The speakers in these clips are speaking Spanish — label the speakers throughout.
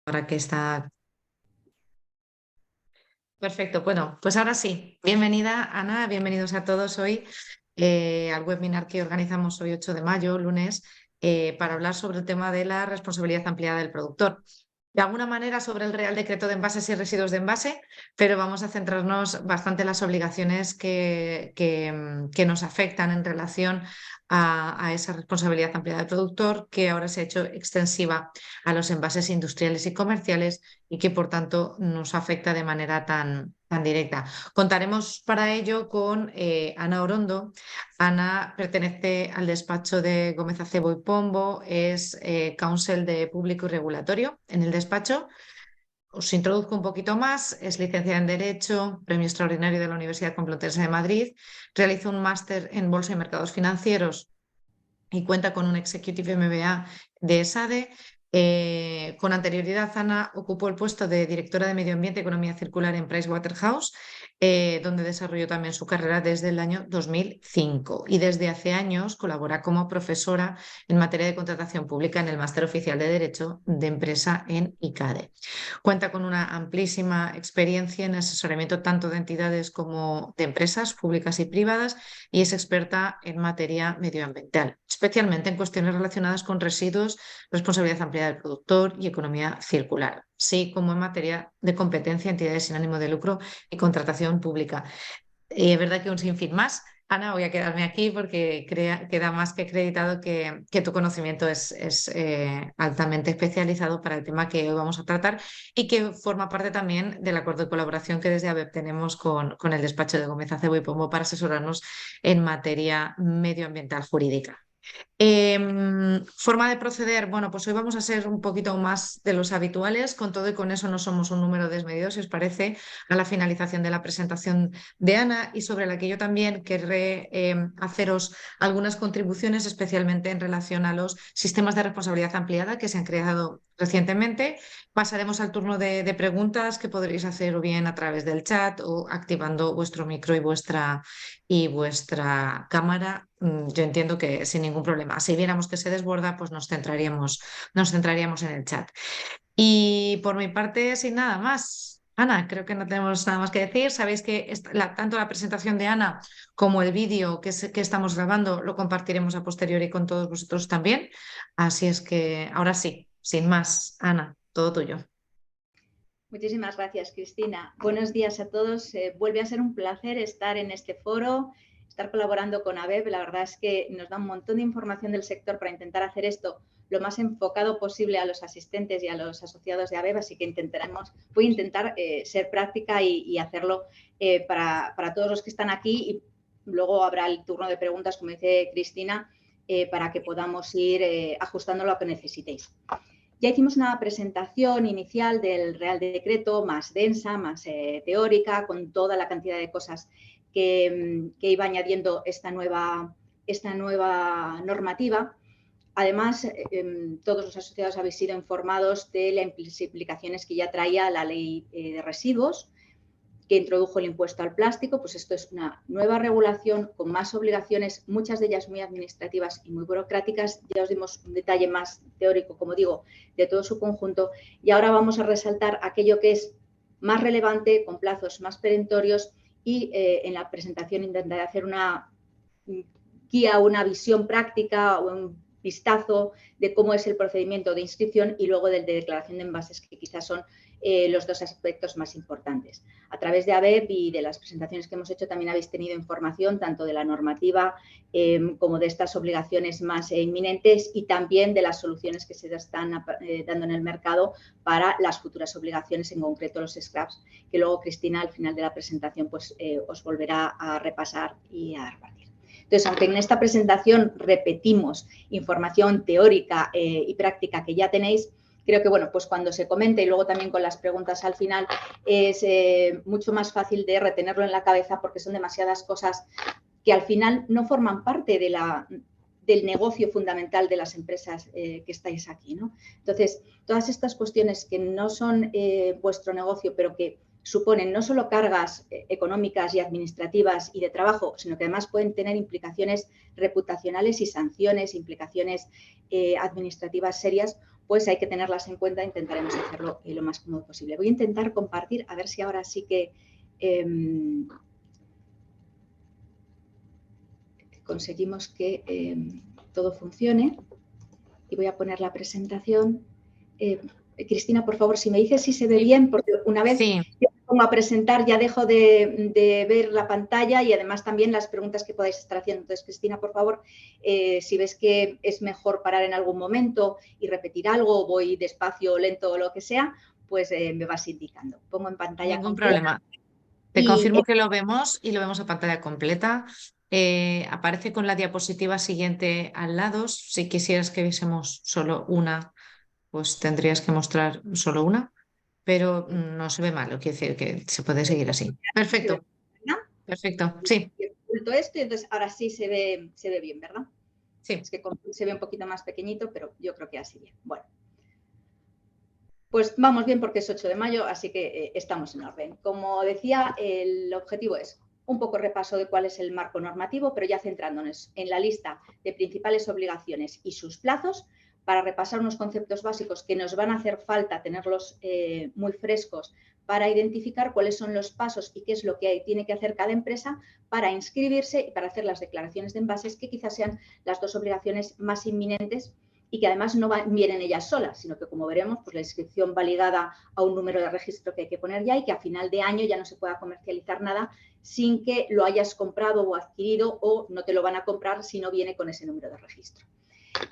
Speaker 1: Para que está perfecto. Bueno, pues ahora sí. Bienvenida, Ana, bienvenidos a todos hoy al webinar que organizamos hoy 8 de mayo, lunes, para hablar sobre el tema de la responsabilidad ampliada del productor. De alguna manera sobre el Real Decreto de Envases y Residuos de Envase, pero vamos a centrarnos bastante en las obligaciones que nos afectan en relación a esa responsabilidad ampliada del productor, que ahora se ha hecho extensiva a los envases industriales y comerciales y que por tanto nos afecta de manera tan directa. Contaremos para ello con Ana Orondo. Ana pertenece al despacho de Gómez Acebo y Pombo, es counsel de público y regulatorio en el despacho. Os introduzco un poquito más, es licenciada en Derecho, premio extraordinario de la Universidad Complutense de Madrid, realizó un máster en Bolsa y Mercados Financieros y cuenta con un Executive MBA de ESADE. Con anterioridad, Ana ocupó el puesto de directora de Medio Ambiente y Economía Circular en Pricewaterhouse, donde desarrolló también su carrera desde el año 2005 y desde hace años colabora como profesora en materia de contratación pública en el Máster Oficial de Derecho de Empresa en ICADE. Cuenta con una amplísima experiencia en asesoramiento tanto de entidades como de empresas públicas y privadas y es experta en materia medioambiental, especialmente en cuestiones relacionadas con residuos, responsabilidad ampliada del productor y economía circular, así como en materia de competencia, entidades sin ánimo de lucro y contratación pública. Es verdad que un sinfín más. Ana, voy a quedarme aquí porque queda más que acreditado que tu conocimiento es altamente especializado para el tema que hoy vamos a tratar y que forma parte también del acuerdo de colaboración que desde ABEP tenemos con el despacho de Gómez Acebo y Pombo para asesorarnos en materia medioambiental jurídica. Forma de proceder, bueno, pues hoy vamos a ser un poquito más de los habituales, con todo y con eso no somos un número desmedido, si os parece, a la finalización de la presentación de Ana y sobre la que yo también querré haceros algunas contribuciones, especialmente en relación a los sistemas de responsabilidad ampliada que se han creado recientemente. Pasaremos al turno de preguntas que podréis hacer o bien a través del chat o activando vuestro micro y vuestra cámara. Yo entiendo que sin ningún problema. Si viéramos que se desborda, pues nos centraríamos en el chat. Y por mi parte, sin nada más. Ana, creo que no tenemos nada más que decir. Sabéis que tanto la presentación de Ana como el vídeo que estamos grabando lo compartiremos a posteriori con todos vosotros también. Así es que ahora sí, sin más, Ana, todo tuyo.
Speaker 2: Muchísimas gracias, Cristina. Buenos días a todos. Vuelve a ser un placer estar en este foro, estar colaborando con ABEP. La verdad es que nos da un montón de información del sector para intentar hacer esto lo más enfocado posible a los asistentes y a los asociados de ABEP, así que voy a intentar ser práctica y hacerlo para todos los que están aquí y luego habrá el turno de preguntas, como dice Cristina, para que podamos ir ajustando lo que necesitéis. Ya hicimos una presentación inicial del Real Decreto más densa, más teórica, con toda la cantidad de cosas que iba añadiendo esta nueva normativa. Además, todos los asociados habéis sido informados de las implicaciones que ya traía la ley de residuos, que introdujo el impuesto al plástico. Pues esto es una nueva regulación con más obligaciones, muchas de ellas muy administrativas y muy burocráticas. Ya os dimos un detalle más teórico, como digo, de todo su conjunto. Y ahora vamos a resaltar aquello que es más relevante, con plazos más perentorios y en la presentación intentaré hacer una guía, una visión práctica o un vistazo de cómo es el procedimiento de inscripción y luego del de declaración de envases, que quizás son los dos aspectos más importantes. A través de ABEP y de las presentaciones que hemos hecho también habéis tenido información tanto de la normativa como de estas obligaciones más inminentes y también de las soluciones que se están dando en el mercado para las futuras obligaciones, en concreto los scraps, que luego Cristina al final de la presentación pues, os volverá a repasar y a repartir. Entonces, aunque en esta presentación repetimos información teórica y práctica que ya tenéis, creo que, bueno, pues cuando se comente y luego también con las preguntas al final es mucho más fácil de retenerlo en la cabeza porque son demasiadas cosas que al final no forman parte del negocio fundamental de las empresas que estáis aquí, ¿no? Entonces, todas estas cuestiones que no son vuestro negocio, pero que suponen no solo cargas económicas y administrativas y de trabajo, sino que además pueden tener implicaciones reputacionales y sanciones, implicaciones administrativas serias, pues hay que tenerlas en cuenta. Intentaremos hacerlo lo más cómodo posible. Voy a intentar compartir, a ver si ahora sí que conseguimos que todo funcione. Y voy a poner la presentación. Cristina, por favor, si me dices si se ve bien, porque una vez que me pongo a presentar ya dejo de ver la pantalla y además también las preguntas que podáis estar haciendo. Entonces, Cristina, por favor, si ves que es mejor parar en algún momento y repetir algo, voy despacio o lento o lo que sea, pues me vas indicando. Pongo en pantalla
Speaker 1: Ningún
Speaker 2: completa.
Speaker 1: problema. Te confirmo que lo vemos y lo vemos a pantalla completa. Aparece con la diapositiva siguiente al lado. Si quisieras que viésemos solo una, pues tendrías que mostrar solo una, pero no se ve mal, quiere decir que se puede seguir así. Perfecto, perfecto, sí.
Speaker 2: Esto y entonces ahora sí se ve bien, ¿verdad?
Speaker 1: Sí.
Speaker 2: Es que se ve un poquito más pequeñito, pero yo creo que así bien. Bueno. Pues vamos bien porque es 8 de mayo, así que estamos en orden. Como decía, el objetivo es un poco repaso de cuál es el marco normativo, pero ya centrándonos en la lista de principales obligaciones y sus plazos para repasar unos conceptos básicos que nos van a hacer falta tenerlos muy frescos para identificar cuáles son los pasos y qué es lo que tiene que hacer cada empresa para inscribirse y para hacer las declaraciones de envases, que quizás sean las dos obligaciones más inminentes y que además no vienen ellas solas, sino que, como veremos, pues la inscripción va ligada a un número de registro que hay que poner ya y que a final de año ya no se pueda comercializar nada sin que lo hayas comprado o adquirido, o no te lo van a comprar si no viene con ese número de registro.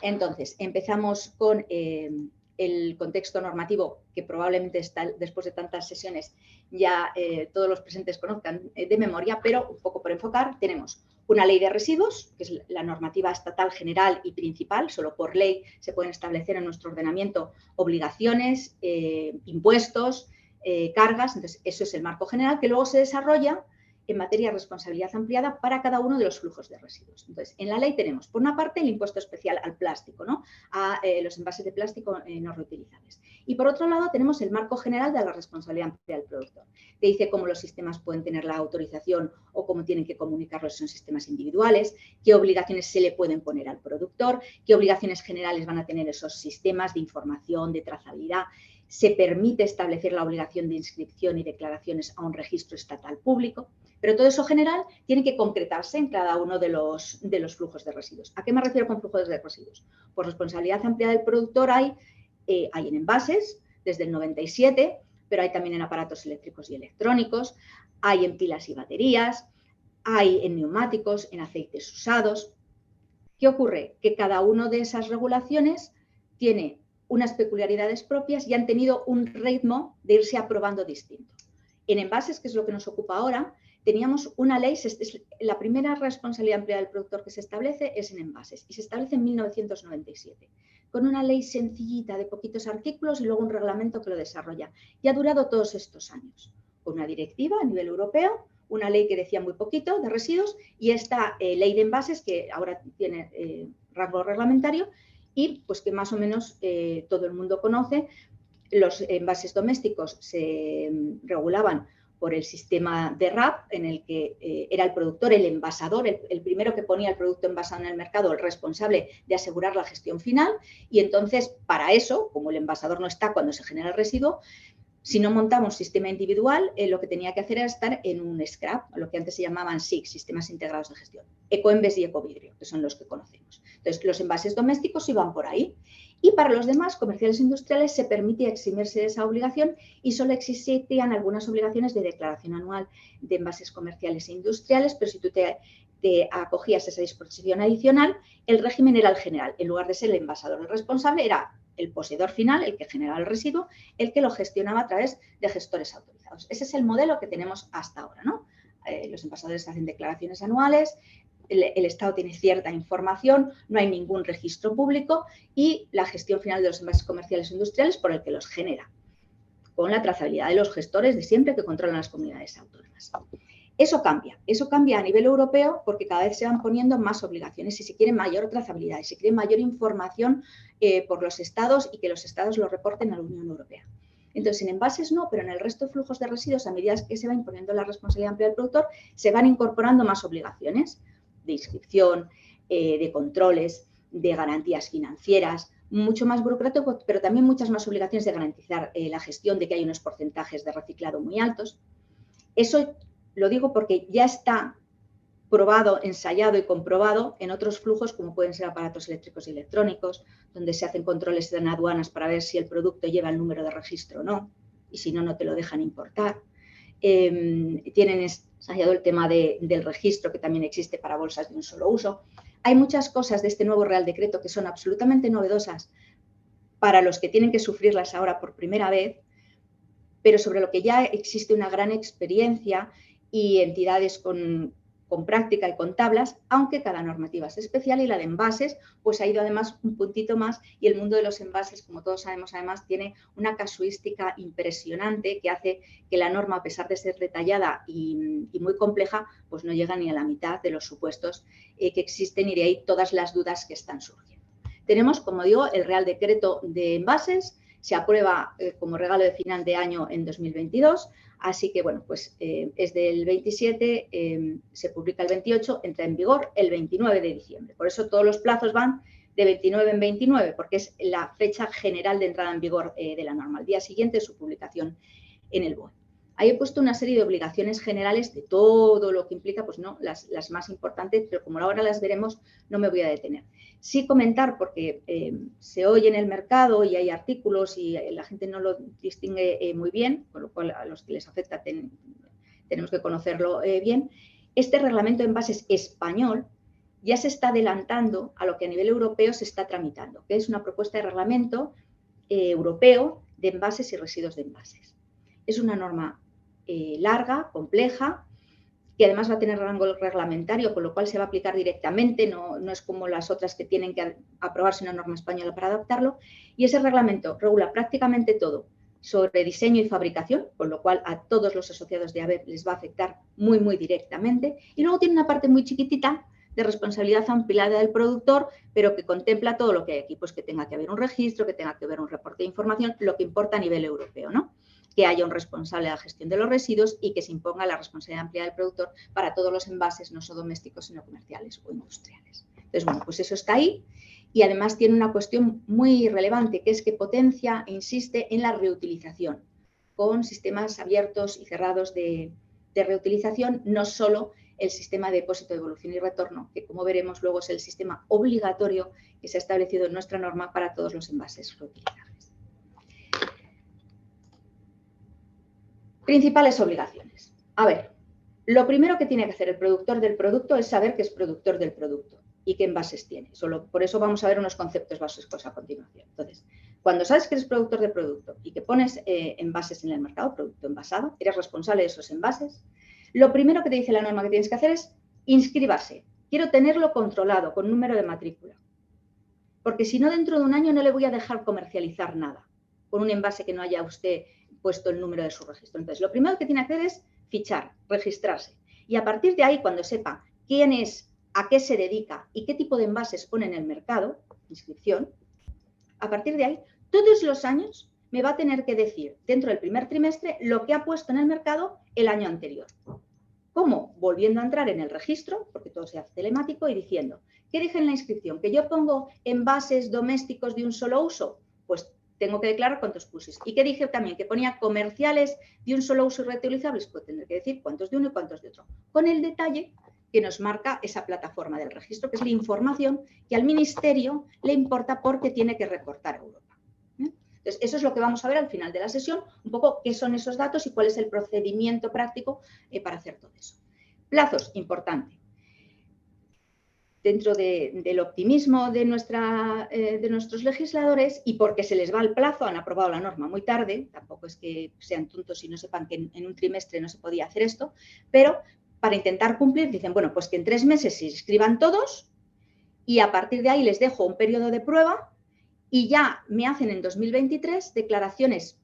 Speaker 2: Entonces, empezamos con el contexto normativo, que probablemente está, después de tantas sesiones ya todos los presentes conozcan de memoria, pero un poco por enfocar. Tenemos una ley de residuos, que es la normativa estatal general y principal. Solo por ley se pueden establecer en nuestro ordenamiento obligaciones, impuestos, cargas. Entonces, eso es el marco general, que luego se desarrolla en materia de responsabilidad ampliada para cada uno de los flujos de residuos. Entonces, en la ley tenemos, por una parte, el impuesto especial al plástico, ¿no? A los envases de plástico no reutilizables. Y por otro lado, tenemos el marco general de la responsabilidad ampliada del productor, que dice cómo los sistemas pueden tener la autorización o cómo tienen que comunicarlos si son sistemas individuales, qué obligaciones se le pueden poner al productor, qué obligaciones generales van a tener esos sistemas de información, de trazabilidad. Se permite establecer la obligación de inscripción y declaraciones a un registro estatal público, pero todo eso general tiene que concretarse en cada uno de los flujos de residuos. ¿A qué me refiero con flujos de residuos? Por responsabilidad ampliada del productor hay en envases desde el 97, pero hay también en aparatos eléctricos y electrónicos, hay en pilas y baterías, hay en neumáticos, en aceites usados. ¿Qué ocurre? Que cada una de esas regulaciones tiene unas peculiaridades propias y han tenido un ritmo de irse aprobando distinto. En envases, que es lo que nos ocupa ahora, teníamos una ley, la primera responsabilidad ampliada del productor que se establece es en envases y se establece en 1997, con una ley sencillita de poquitos artículos y luego un reglamento que lo desarrolla. Y ha durado todos estos años, con una directiva a nivel europeo, una ley que decía muy poquito de residuos y esta ley de envases que ahora tiene rango reglamentario y pues que más o menos todo el mundo conoce. Los envases domésticos se regulaban por el sistema de RAP, en el que era el productor, el envasador, el primero que ponía el producto envasado en el mercado, el responsable de asegurar la gestión final. Y entonces, para eso, como el envasador no está cuando se genera el residuo, si no montaba un sistema individual, lo que tenía que hacer era estar en un SCRAP, lo que antes se llamaban SIG, Sistemas Integrados de Gestión, Ecoembes y Ecovidrio, que son los que conocemos. Entonces, los envases domésticos iban por ahí. Y para los demás, comerciales e industriales, se permitía eximirse de esa obligación y solo existían algunas obligaciones de declaración anual de envases comerciales e industriales, pero si tú te acogías a esa disposición adicional, el régimen era el general. En lugar de ser el envasador el responsable, era el poseedor final, el que generaba el residuo, el que lo gestionaba a través de gestores autorizados. Ese es el modelo que tenemos hasta ahora, ¿no? Los envasadores hacen declaraciones anuales, el Estado tiene cierta información, no hay ningún registro público y la gestión final de los envases comerciales e industriales por el que los genera, con la trazabilidad de los gestores de siempre que controlan las comunidades autónomas. Eso cambia a nivel europeo porque cada vez se van poniendo más obligaciones y se quiere mayor trazabilidad y se quiere mayor información por los estados y que los estados lo reporten a la Unión Europea. Entonces, en envases no, pero en el resto de flujos de residuos, a medida que se va imponiendo la responsabilidad ampliada del productor, se van incorporando más obligaciones de inscripción, de controles, de garantías financieras, mucho más burocrático, pero también muchas más obligaciones de garantizar la gestión, de que hay unos porcentajes de reciclado muy altos. Eso lo digo porque ya está probado, ensayado y comprobado en otros flujos, como pueden ser aparatos eléctricos y electrónicos, donde se hacen controles en aduanas para ver si el producto lleva el número de registro o no, y si no, no te lo dejan importar. Tienen ensayado el tema del registro, que también existe para bolsas de un solo uso. Hay muchas cosas de este nuevo Real Decreto que son absolutamente novedosas para los que tienen que sufrirlas ahora por primera vez, pero sobre lo que ya existe una gran experiencia y entidades con práctica y con tablas, aunque cada normativa es especial, y la de envases pues ha ido además un puntito más, y el mundo de los envases, como todos sabemos, además tiene una casuística impresionante que hace que la norma, a pesar de ser detallada y muy compleja, pues no llega ni a la mitad de los supuestos que existen, y de ahí todas las dudas que están surgiendo. Tenemos, como digo, el Real Decreto de Envases, se aprueba como regalo de final de año en 2022, así que, bueno, pues es del 27, se publica el 28, entra en vigor el 29 de diciembre. Por eso todos los plazos van de 29 en 29, porque es la fecha general de entrada en vigor de la norma, al día siguiente de su publicación en el BOE. Ahí he puesto una serie de obligaciones generales de todo lo que implica, pues no, las más importantes, pero como ahora las veremos, no me voy a detener. Sí comentar, porque se oye en el mercado y hay artículos y la gente no lo distingue muy bien, con lo cual a los que les afecta tenemos que conocerlo bien. Este reglamento de envases español ya se está adelantando a lo que a nivel europeo se está tramitando, que es una propuesta de reglamento europeo de envases y residuos de envases. Es una norma larga, compleja, que además va a tener rango reglamentario, con lo cual se va a aplicar directamente, no es como las otras que tienen que aprobarse una norma española para adaptarlo, y ese reglamento regula prácticamente todo sobre diseño y fabricación, con lo cual a todos los asociados de ABEP les va a afectar muy, muy directamente, y luego tiene una parte muy chiquitita de responsabilidad ampliada del productor, pero que contempla todo lo que hay aquí, pues que tenga que haber un registro, que tenga que haber un reporte de información, lo que importa a nivel europeo, ¿no? Que haya un responsable de la gestión de los residuos y que se imponga la responsabilidad ampliada del productor para todos los envases, no solo domésticos, sino comerciales o industriales. Entonces, bueno, pues eso está ahí, y además tiene una cuestión muy relevante, que es que potencia e insiste en la reutilización, con sistemas abiertos y cerrados de reutilización, no solo el sistema de depósito, devolución y retorno, que como veremos luego es el sistema obligatorio que se ha establecido en nuestra norma para todos los envases reutilizables. Principales obligaciones. A ver, lo primero que tiene que hacer el productor del producto es saber que es productor del producto y qué envases tiene. Por eso vamos a ver unos conceptos básicos a continuación. Entonces, cuando sabes que eres productor del producto y que pones envases en el mercado, producto envasado, eres responsable de esos envases, lo primero que te dice la norma que tienes que hacer es inscribirse. Quiero tenerlo controlado con número de matrícula, porque si no, dentro de un año no le voy a dejar comercializar nada con un envase que no haya usted puesto el número de su registro. Entonces, lo primero que tiene que hacer es fichar, registrarse. Y a partir de ahí, cuando sepa quién es, a qué se dedica y qué tipo de envases pone en el mercado, inscripción, a partir de ahí, todos los años me va a tener que decir, dentro del primer trimestre, lo que ha puesto en el mercado el año anterior. ¿Cómo? Volviendo a entrar en el registro, porque todo se hace telemático, y diciendo, ¿qué dije en la inscripción? ¿Que yo pongo envases domésticos de un solo uso? Pues tengo que declarar cuántos puse. ¿Y qué dije también? Que ponía comerciales de un solo uso y reutilizables. Pues tendré que decir cuántos de uno y cuántos de otro. Con el detalle que nos marca esa plataforma del registro, que es la información que al Ministerio le importa porque tiene que reportar a Europa. Entonces, eso es lo que vamos a ver al final de la sesión, un poco qué son esos datos y cuál es el procedimiento práctico para hacer todo eso. Plazos, importante. Dentro del optimismo de nuestros legisladores, y porque se les va el plazo, han aprobado la norma muy tarde, tampoco es que sean tontos y no sepan que en un trimestre no se podía hacer esto, pero para intentar cumplir dicen, bueno, pues que en 3 meses se inscriban todos y a partir de ahí les dejo un periodo de prueba y ya me hacen en 2023 declaraciones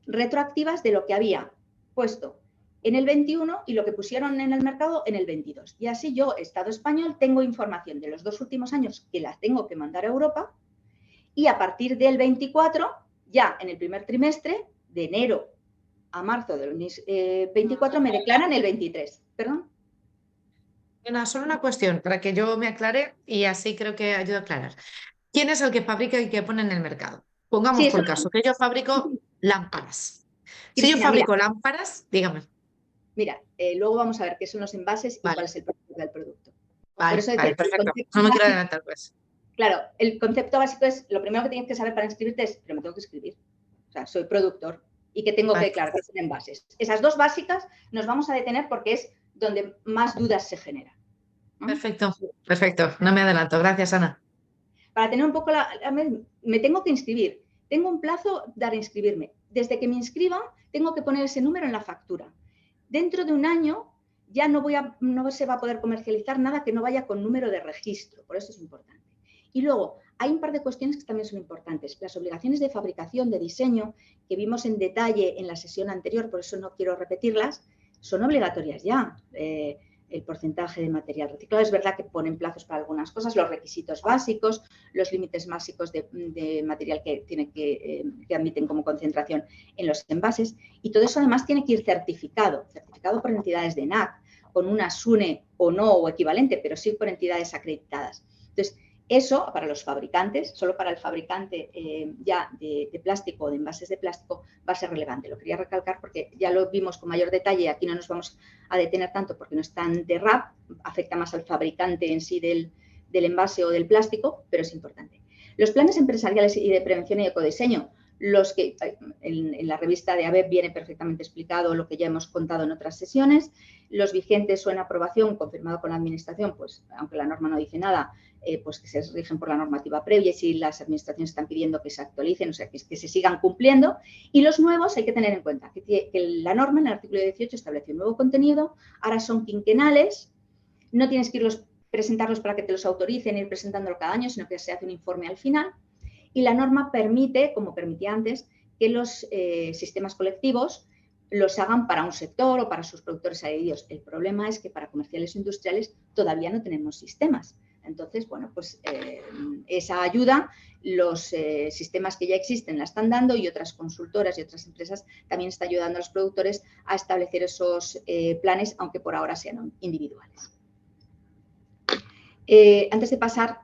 Speaker 2: retroactivas de lo que había puesto en el 21 y lo que pusieron en el mercado en el 22. Y así yo, Estado español, tengo información de los 2 últimos años que las tengo que mandar a Europa, y a partir del 24, ya en el primer trimestre, de enero a marzo del 24, me declaran el 23. ¿Perdón?
Speaker 1: Solo una cuestión para que yo me aclare y así creo que ayuda a aclarar. ¿Quién es el que fabrica y que pone en el mercado?
Speaker 2: Sí,
Speaker 1: Pongamos
Speaker 2: eso.
Speaker 1: por caso que yo fabrico lámparas. Si yo
Speaker 2: Cristina, mira,
Speaker 1: fabrico lámparas, dígame.
Speaker 2: luego vamos a ver qué son los envases y cuál
Speaker 1: Vale,
Speaker 2: es el precio del producto. Por
Speaker 1: vale,
Speaker 2: eso decía,
Speaker 1: vale, perfecto. No me quiero adelantar, pues.
Speaker 2: claro, el concepto básico es, lo primero que tienes que saber para inscribirte es, pero me tengo que escribir. O sea, soy productor y que tengo que
Speaker 1: Vale,
Speaker 2: declarar que son envases. Esas dos básicas nos vamos a detener porque es donde más dudas se generan, ¿no?
Speaker 1: perfecto, perfecto. No me adelanto. Gracias, Ana.
Speaker 2: Para tener un poco me tengo que inscribir. Tengo un plazo para inscribirme. Desde que me inscriba, tengo que poner ese número en la factura. Dentro de un año ya no se va a poder comercializar nada que no vaya con número de registro. Por eso es importante. Y luego, hay un par de cuestiones que también son importantes. Las obligaciones de fabricación, de diseño, que vimos en detalle en la sesión anterior, por eso no quiero repetirlas, son obligatorias ya. El porcentaje de material reciclado. Es verdad que ponen plazos para algunas cosas, los requisitos básicos, los límites básicos de material que admiten como concentración en los envases. Y todo eso además tiene que ir certificado por entidades de NAC, con una SUNE o no, o equivalente, pero sí por entidades acreditadas. Entonces, eso para los fabricantes, solo para el fabricante ya de plástico o de envases de plástico va a ser relevante. Lo quería recalcar porque ya lo vimos con mayor detalle, aquí no nos vamos a detener tanto porque no es tan de RAP, afecta más al fabricante en sí del envase o del plástico, pero es importante. Los planes empresariales y de prevención y ecodiseño, los que en la revista de ABEP viene perfectamente explicado lo que ya hemos contado en otras sesiones, los vigentes o en aprobación, confirmado con la Administración, pues aunque la norma no dice nada, pues que se rigen por la normativa previa y si las administraciones están pidiendo que se actualicen, o sea, que se sigan cumpliendo. Y los nuevos hay que tener en cuenta que la norma en el artículo 18 establece un nuevo contenido, ahora son quinquenales, no tienes que presentarlos para que te los autoricen, ir presentándolo cada año, sino que se hace un informe al final. Y la norma permite, como permitía antes, que los sistemas colectivos los hagan para un sector o para sus productores adheridos. El problema es que para comerciales o industriales todavía no tenemos sistemas. Entonces, bueno, pues esa ayuda, los sistemas que ya existen la están dando y otras consultoras y otras empresas también están ayudando a los productores a establecer esos planes, aunque por ahora sean individuales. Antes de pasar,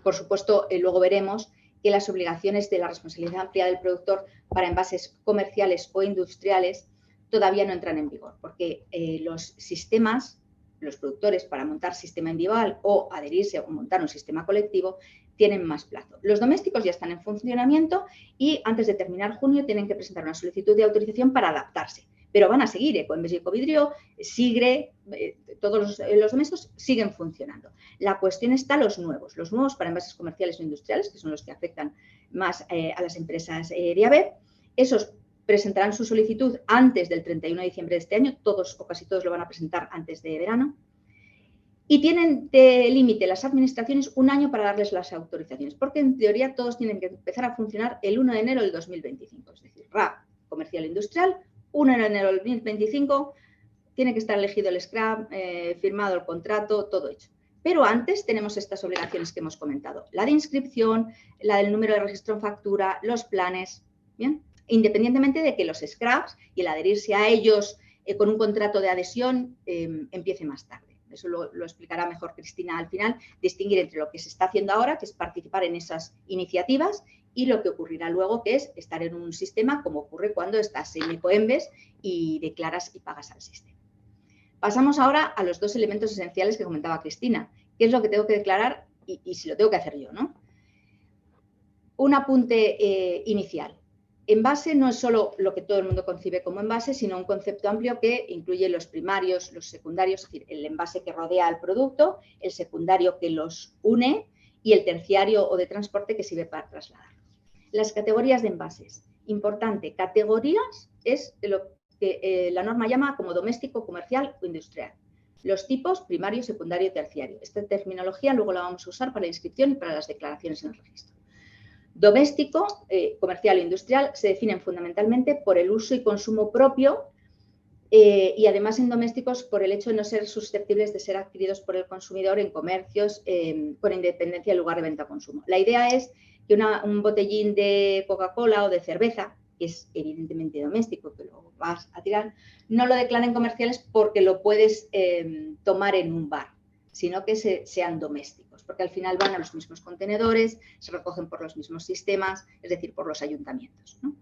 Speaker 2: por supuesto, luego veremos que las obligaciones de la responsabilidad ampliada del productor para envases comerciales o industriales todavía no entran en vigor, porque los sistemas, los productores para montar sistema individual o adherirse o montar un sistema colectivo tienen más plazo. Los domésticos ya están en funcionamiento y antes de terminar junio tienen que presentar una solicitud de autorización para adaptarse, pero van a seguir, Ecoembes y Ecovidrio, Sigre, todos los domésticos siguen funcionando. La cuestión está los nuevos para envases comerciales o industriales, que son los que afectan más a las empresas de ABEP. Esos presentarán su solicitud antes del 31 de diciembre de este año, todos o casi todos lo van a presentar antes de verano. Y tienen de límite las administraciones un año para darles las autorizaciones, porque en teoría todos tienen que empezar a funcionar el 1 de enero del 2025, es decir, RAP comercial e industrial, 1 de enero del 2025, tiene que estar elegido el SCRAM, firmado el contrato, todo hecho. Pero antes tenemos estas obligaciones que hemos comentado, la de inscripción, la del número de registro en factura, los planes, ¿bien? Independientemente de que los scraps y el adherirse a ellos con un contrato de adhesión empiece más tarde. Eso lo explicará mejor Cristina al final, distinguir entre lo que se está haciendo ahora, que es participar en esas iniciativas, y lo que ocurrirá luego, que es estar en un sistema como ocurre cuando estás en Ecoembes y declaras y pagas al sistema. Pasamos ahora a los dos elementos esenciales que comentaba Cristina. ¿Qué es lo que tengo que declarar y si lo tengo que hacer yo, ¿no? Un apunte inicial. Envase no es solo lo que todo el mundo concibe como envase, sino un concepto amplio que incluye los primarios, los secundarios, es decir, el envase que rodea al producto, el secundario que los une y el terciario o de transporte que sirve para trasladarlo. Las categorías de envases. Importante, categorías es lo que la norma llama como doméstico, comercial o industrial. Los tipos primario, secundario y terciario. Esta terminología luego la vamos a usar para la inscripción y para las declaraciones en el registro. Doméstico, comercial e industrial se definen fundamentalmente por el uso y consumo propio y además en domésticos por el hecho de no ser susceptibles de ser adquiridos por el consumidor en comercios con independencia del lugar de venta o consumo. La idea es que un botellín de Coca-Cola o de cerveza, que es evidentemente doméstico, que lo vas a tirar, no lo declaren comerciales porque lo puedes tomar en un bar. sino que sean domésticos, porque al final van a los mismos contenedores, se recogen por los mismos sistemas, es decir, por los ayuntamientos, ¿no?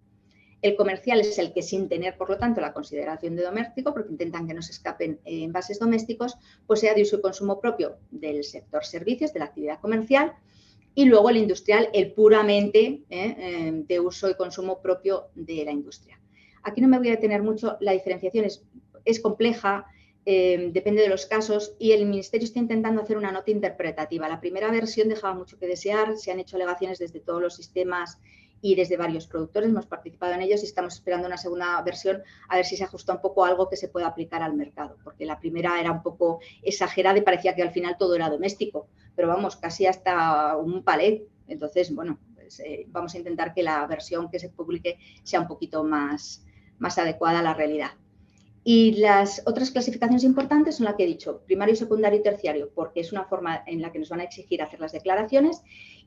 Speaker 2: El comercial es el que, sin tener, por lo tanto, la consideración de doméstico, porque intentan que no se escapen envases domésticos, pues sea de uso y consumo propio del sector servicios, de la actividad comercial, y luego el industrial, el puramente de uso y consumo propio de la industria. Aquí no me voy a detener mucho, la diferenciación es compleja, depende de los casos, y el Ministerio está intentando hacer una nota interpretativa. La primera versión dejaba mucho que desear, se han hecho alegaciones desde todos los sistemas y desde varios productores, hemos participado en ellos y estamos esperando una segunda versión a ver si se ajusta un poco a algo que se pueda aplicar al mercado, porque la primera era un poco exagerada y parecía que al final todo era doméstico, pero vamos, casi hasta un palet. Entonces, bueno, pues, vamos a intentar que la versión que se publique sea un poquito más adecuada a la realidad. Y las otras clasificaciones importantes son las que he dicho, primario, secundario y terciario, porque es una forma en la que nos van a exigir hacer las declaraciones,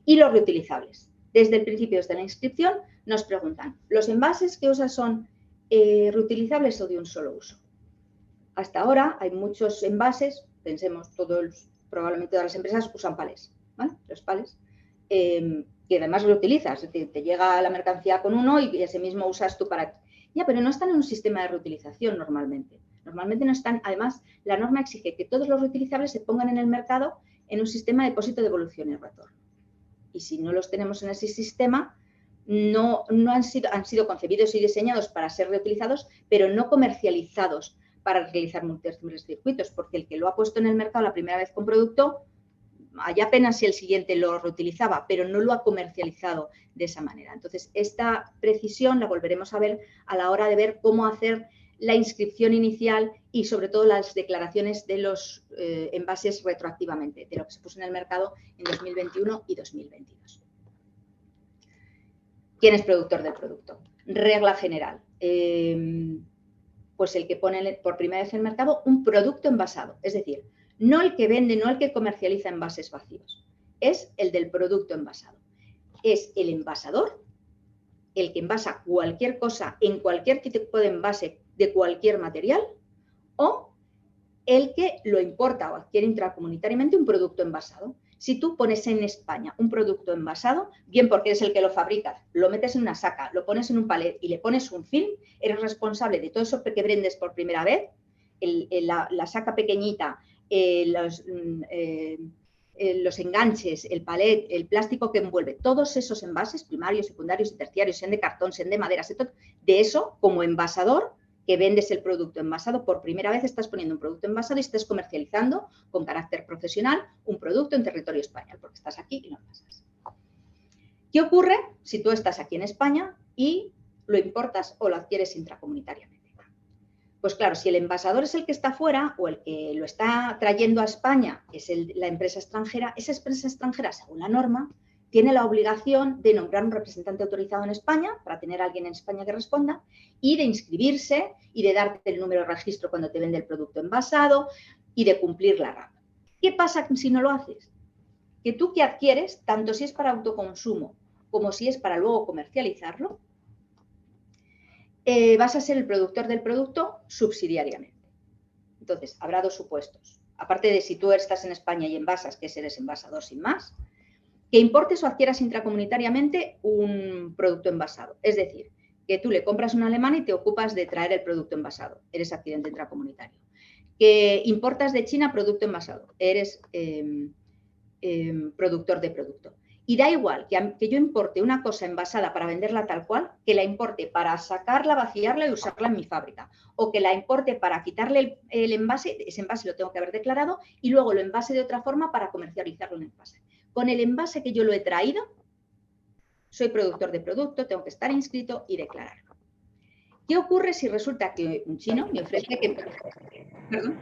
Speaker 2: y los reutilizables. Desde el principio, desde la inscripción, nos preguntan, ¿los envases que usas son reutilizables o de un solo uso? Hasta ahora hay muchos envases, pensemos, probablemente todas las empresas usan palés, ¿vale? Los palés, que además reutilizas, es decir, te llega la mercancía con uno y ese mismo usas tú para... Ya, pero no están en un sistema de reutilización normalmente. Normalmente no están, además, la norma exige que todos los reutilizables se pongan en el mercado en un sistema de depósito, devolución y retorno. Y si no los tenemos en ese sistema, no han sido concebidos y diseñados para ser reutilizados, pero no comercializados para realizar múltiples circuitos, porque el que lo ha puesto en el mercado la primera vez con producto, allá apenas si el siguiente lo reutilizaba, pero no lo ha comercializado de esa manera. Entonces, esta precisión la volveremos a ver a la hora de ver cómo hacer la inscripción inicial y, sobre todo, las declaraciones de los envases retroactivamente, de lo que se puso en el mercado en 2021 y 2022. ¿Quién es productor del producto? Regla general. Pues el que pone por primera vez en el mercado un producto envasado, es decir, no el que vende, no el que comercializa envases vacíos, es el del producto envasado. Es el envasador, el que envasa cualquier cosa en cualquier tipo de envase de cualquier material, o el que lo importa o adquiere intracomunitariamente un producto envasado. Si tú pones en España un producto envasado, bien porque eres el que lo fabrica, lo metes en una saca, lo pones en un palet y le pones un film, eres responsable de todo eso que vendes por primera vez, la saca pequeñita, los enganches, el palet, el plástico que envuelve, todos esos envases primarios, secundarios y terciarios, sean de cartón, sean de madera, de eso, como envasador, que vendes el producto envasado, por primera vez estás poniendo un producto envasado y estás comercializando con carácter profesional un producto en territorio español, porque estás aquí y lo envasas. ¿Qué ocurre si tú estás aquí en España y lo importas o lo adquieres intracomunitariamente? Pues claro, si el envasador es el que está fuera o el que lo está trayendo a España es la empresa extranjera, esa empresa extranjera, según la norma, tiene la obligación de nombrar un representante autorizado en España, para tener a alguien en España que responda, y de inscribirse y de darte el número de registro cuando te vende el producto envasado y de cumplir la RAP. ¿Qué pasa si no lo haces? Que tú que adquieres, tanto si es para autoconsumo como si es para luego comercializarlo, vas a ser el productor del producto subsidiariamente. Entonces, habrá dos supuestos. Aparte de si tú estás en España y envasas, que eres envasador sin más, que importes o adquieras intracomunitariamente un producto envasado. Es decir, que tú le compras un alemán y te ocupas de traer el producto envasado. Eres adquirente intracomunitario. Que importas de China producto envasado. Eres productor de producto. Y da igual que yo importe una cosa envasada para venderla tal cual, que la importe para sacarla, vaciarla y usarla en mi fábrica. O que la importe para quitarle el envase, ese envase lo tengo que haber declarado, y luego lo envase de otra forma para comercializarlo en envase. Con el envase que yo lo he traído, soy productor de producto, tengo que estar inscrito y declararlo. ¿Qué ocurre si resulta que un chino me ofrece que... ¿Perdón?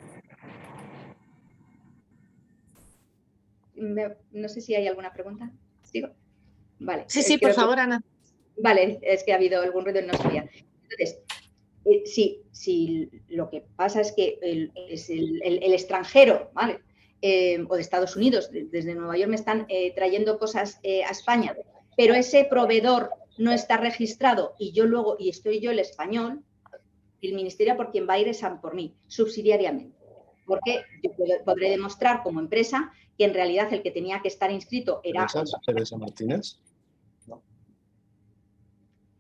Speaker 2: No sé si hay alguna pregunta. ¿Sigo? Vale.
Speaker 1: Sí, por favor, Ana.
Speaker 2: Vale, es que ha habido algún ruido y no sabía. Entonces, si lo que pasa es que el extranjero, ¿vale? O de Estados Unidos, desde Nueva York me están trayendo cosas a España, pero ese proveedor no está registrado y estoy yo el español, el ministerio por quien va a ir es por mí, subsidiariamente. porque yo podré demostrar como empresa que en realidad el que tenía que estar inscrito era
Speaker 3: Teresa Martínez. No.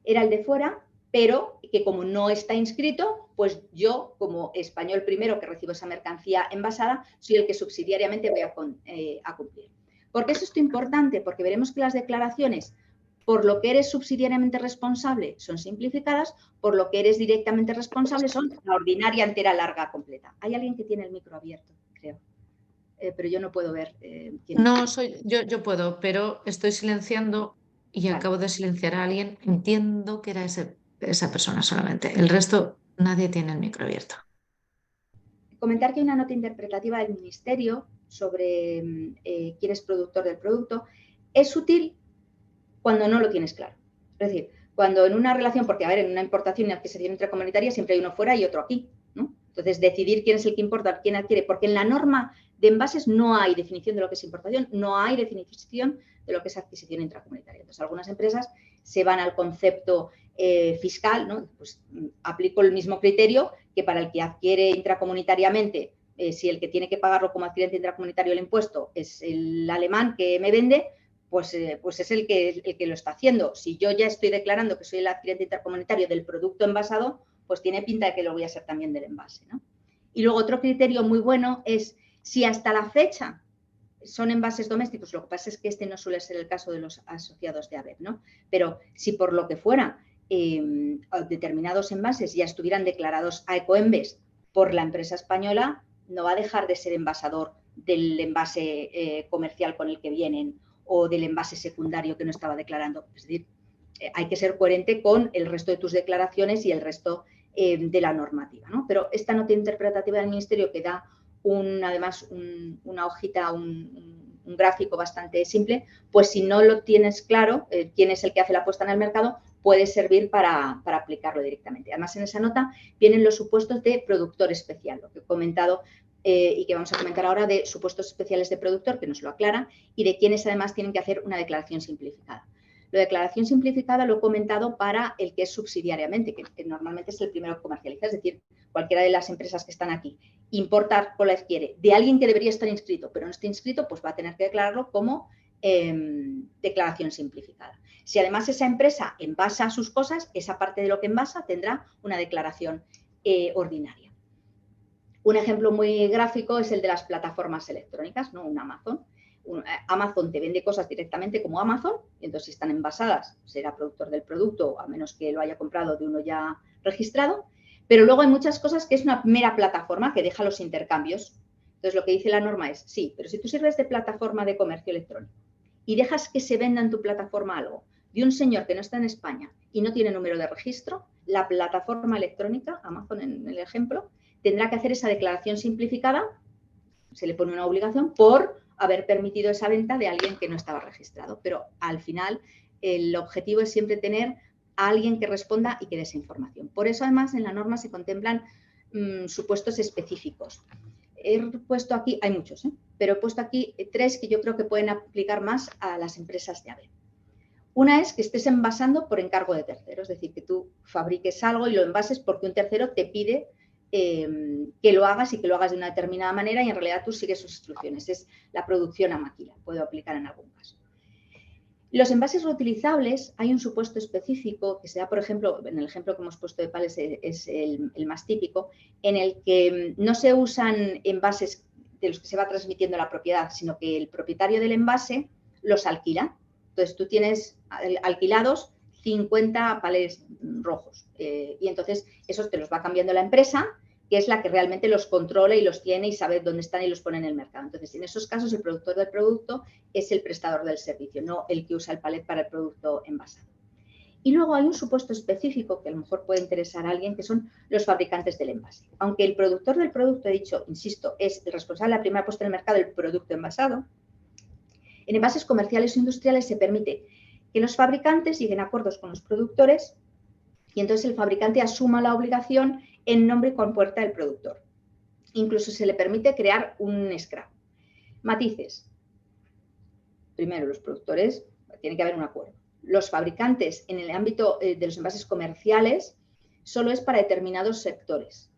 Speaker 2: Era el de fuera, pero que como no está inscrito, pues yo, como español primero que recibo esa mercancía envasada, soy el que subsidiariamente voy a cumplir. ¿Por qué es esto importante? Porque veremos que las declaraciones, por lo que eres subsidiariamente responsable, son simplificadas, por lo que eres directamente responsable son la ordinaria, entera, larga, completa. Hay alguien que tiene el micro abierto, creo, pero yo no puedo ver quién.
Speaker 1: No, yo puedo, pero estoy silenciando y
Speaker 2: Vale.
Speaker 1: acabo de silenciar a alguien. Entiendo que era esa persona solamente. El resto, nadie tiene el micro abierto.
Speaker 2: Comentar que hay una nota interpretativa del Ministerio sobre quién es productor del producto es útil cuando no lo tienes claro. Es decir, cuando en una relación, porque a ver, en una importación y adquisición intracomunitaria siempre hay uno fuera y otro aquí, ¿no? Entonces, decidir quién es el que importa, quién adquiere, porque en la norma de envases no hay definición de lo que es importación, no hay definición de lo que es adquisición intracomunitaria. Entonces, algunas empresas se van al concepto fiscal, ¿no? Pues aplico el mismo criterio que para el que adquiere intracomunitariamente. Si el que tiene que pagarlo como adquirente intracomunitario el impuesto es el alemán que me vende, pues es el que lo está haciendo. Si yo ya estoy declarando que soy el adquirente intercomunitario del producto envasado, pues tiene pinta de que lo voy a ser también del envase, ¿no? Y luego otro criterio muy bueno es si hasta la fecha son envases domésticos, lo que pasa es que este no suele ser el caso de los asociados de ABEP, ¿no? Pero si por lo que fuera determinados envases ya estuvieran declarados a Ecoembes por la empresa española, no va a dejar de ser envasador del envase comercial con el que vienen o del envase secundario que no estaba declarando. Es decir, hay que ser coherente con el resto de tus declaraciones y el resto de la normativa, ¿no? Pero esta nota interpretativa del Ministerio que da además una hojita, un gráfico bastante simple, pues si no lo tienes claro, quién es el que hace la puesta en el mercado, puede servir para aplicarlo directamente. Además, en esa nota vienen los supuestos de productor especial, lo que he comentado y que vamos a comentar ahora de supuestos especiales de productor, que nos lo aclara, y de quienes además tienen que hacer una declaración simplificada. La declaración simplificada lo he comentado para el que es subsidiariamente, que normalmente es el primero que comercializa, es decir, cualquiera de las empresas que están aquí. Importar o la adquiere de alguien que debería estar inscrito, pero no está inscrito, pues va a tener que declararlo como declaración simplificada. Si además esa empresa envasa sus cosas, esa parte de lo que envasa tendrá una declaración ordinaria. Un ejemplo muy gráfico es el de las plataformas electrónicas, ¿no? Un Amazon. Amazon te vende cosas directamente como Amazon, y entonces si están envasadas será productor del producto, a menos que lo haya comprado de uno ya registrado, pero luego hay muchas cosas que es una mera plataforma que deja los intercambios. Entonces lo que dice la norma es, sí, pero si tú sirves de plataforma de comercio electrónico y dejas que se venda en tu plataforma algo de un señor que no está en España y no tiene número de registro, la plataforma electrónica, Amazon en el ejemplo, tendrá que hacer esa declaración simplificada, se le pone una obligación por haber permitido esa venta de alguien que no estaba registrado. Pero al final el objetivo es siempre tener a alguien que responda y que dé esa información. Por eso además en la norma se contemplan supuestos específicos. He puesto aquí, hay muchos, pero he puesto aquí 3 que yo creo que pueden aplicar más a las empresas de ABEP. Una es que estés envasando por encargo de terceros, es decir, que tú fabriques algo y lo envases porque un tercero te pide que lo hagas y que lo hagas de una determinada manera y en realidad tú sigues sus instrucciones. Es la producción a máquina, puedo aplicar en algún caso. Los envases reutilizables, hay un supuesto específico que se da, por ejemplo, en el ejemplo que hemos puesto de pales es el más típico, en el que no se usan envases de los que se va transmitiendo la propiedad, sino que el propietario del envase los alquila. Entonces tú tienes alquilados 50 palés rojos y entonces esos te los va cambiando la empresa, que es la que realmente los controla y los tiene y sabe dónde están y los pone en el mercado. Entonces, en esos casos, el productor del producto es el prestador del servicio, no el que usa el palet para el producto envasado. Y luego hay un supuesto específico que a lo mejor puede interesar a alguien, que son los fabricantes del envase. Aunque el productor del producto, he dicho, insisto, es el responsable de la primera puesta en el mercado del producto envasado, en envases comerciales o industriales se permite que los fabricantes lleguen a acuerdos con los productores y entonces el fabricante asuma la obligación en nombre y con puerta del productor. Incluso se le permite crear un scrap. Matices. Primero, los productores, tiene que haber un acuerdo. Los fabricantes en el ámbito de los envases comerciales solo es para determinados sectores.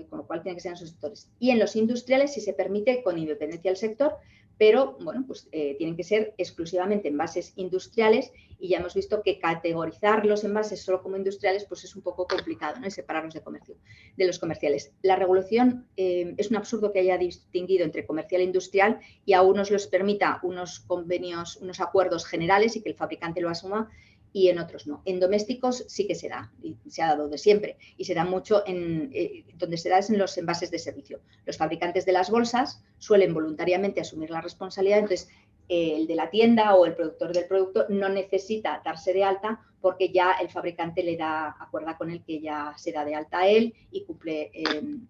Speaker 2: con lo cual tiene que ser en esos sectores. Y en los industriales sí se permite con independencia del sector, pero bueno, pues tienen que ser exclusivamente envases industriales y ya hemos visto que categorizar los envases solo como industriales pues es un poco complicado, ¿no? Y separarlos de los comerciales. La regulación es un absurdo que haya distinguido entre comercial e industrial y a unos les permita unos convenios, unos acuerdos generales y que el fabricante lo asuma y en otros no. En domésticos sí que se da, y se ha dado de siempre, y se da mucho donde se da es en los envases de servicio. Los fabricantes de las bolsas suelen voluntariamente asumir la responsabilidad, entonces el de la tienda o el productor del producto no necesita darse de alta porque ya el fabricante acuerda con él que ya se da de alta a él y cumple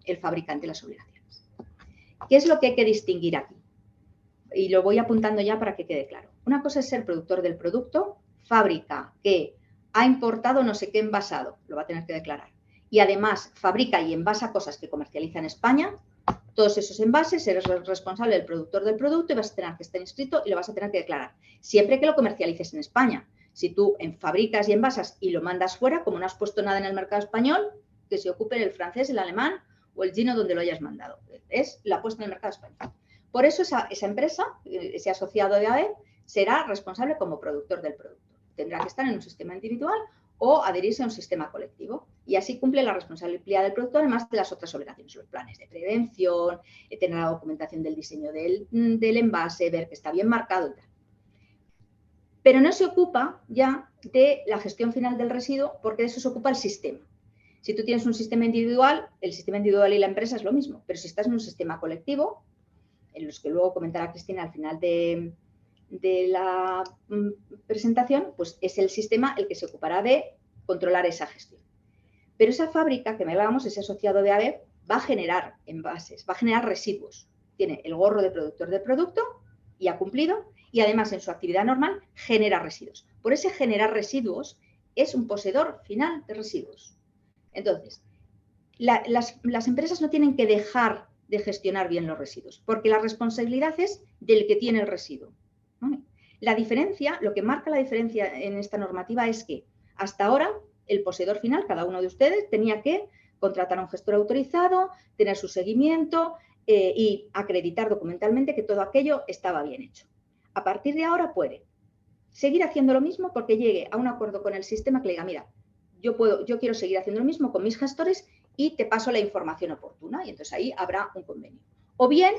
Speaker 2: el fabricante las obligaciones. ¿Qué es lo que hay que distinguir aquí? Y lo voy apuntando ya para que quede claro. Una cosa es ser productor del producto, fábrica que ha importado no sé qué envasado, lo va a tener que declarar. Y además fabrica y envasa cosas que comercializa en España, todos esos envases eres responsable del productor del producto y vas a tener que estar inscrito y lo vas a tener que declarar. Siempre que lo comercialices en España. Si tú fabricas y envasas y lo mandas fuera, como no has puesto nada en el mercado español, que se ocupe el francés, el alemán o el chino donde lo hayas mandado. Es la puesta en el mercado español. Por eso esa empresa, ese asociado de ABE, será responsable como productor del producto. Tendrá que estar en un sistema individual o adherirse a un sistema colectivo. Y así cumple la responsabilidad del productor, además de las otras obligaciones, los planes de prevención, tener la documentación del diseño del envase, ver que está bien marcado y tal. Pero no se ocupa ya de la gestión final del residuo porque de eso se ocupa el sistema. Si tú tienes un sistema individual, el sistema individual y la empresa es lo mismo. Pero si estás en un sistema colectivo, en los que luego comentará Cristina al final de la presentación, pues es el sistema el que se ocupará de controlar esa gestión. Pero esa fábrica que me hablábamos, ese asociado de ABE, va a generar envases, va a generar residuos. Tiene el gorro de productor de producto y ha cumplido, y además en su actividad normal genera residuos. Por ese generar residuos es un poseedor final de residuos. Entonces, las empresas no tienen que dejar de gestionar bien los residuos, porque la responsabilidad es del que tiene el residuo. ¿Vale? La diferencia, lo que marca la diferencia en esta normativa es que hasta ahora el poseedor final, cada uno de ustedes, tenía que contratar a un gestor autorizado, tener su seguimiento y acreditar documentalmente que todo aquello estaba bien hecho. A partir de ahora puede seguir haciendo lo mismo porque llegue a un acuerdo con el sistema que le diga, mira, yo quiero seguir haciendo lo mismo con mis gestores y te paso la información oportuna y entonces ahí habrá un convenio. O bien,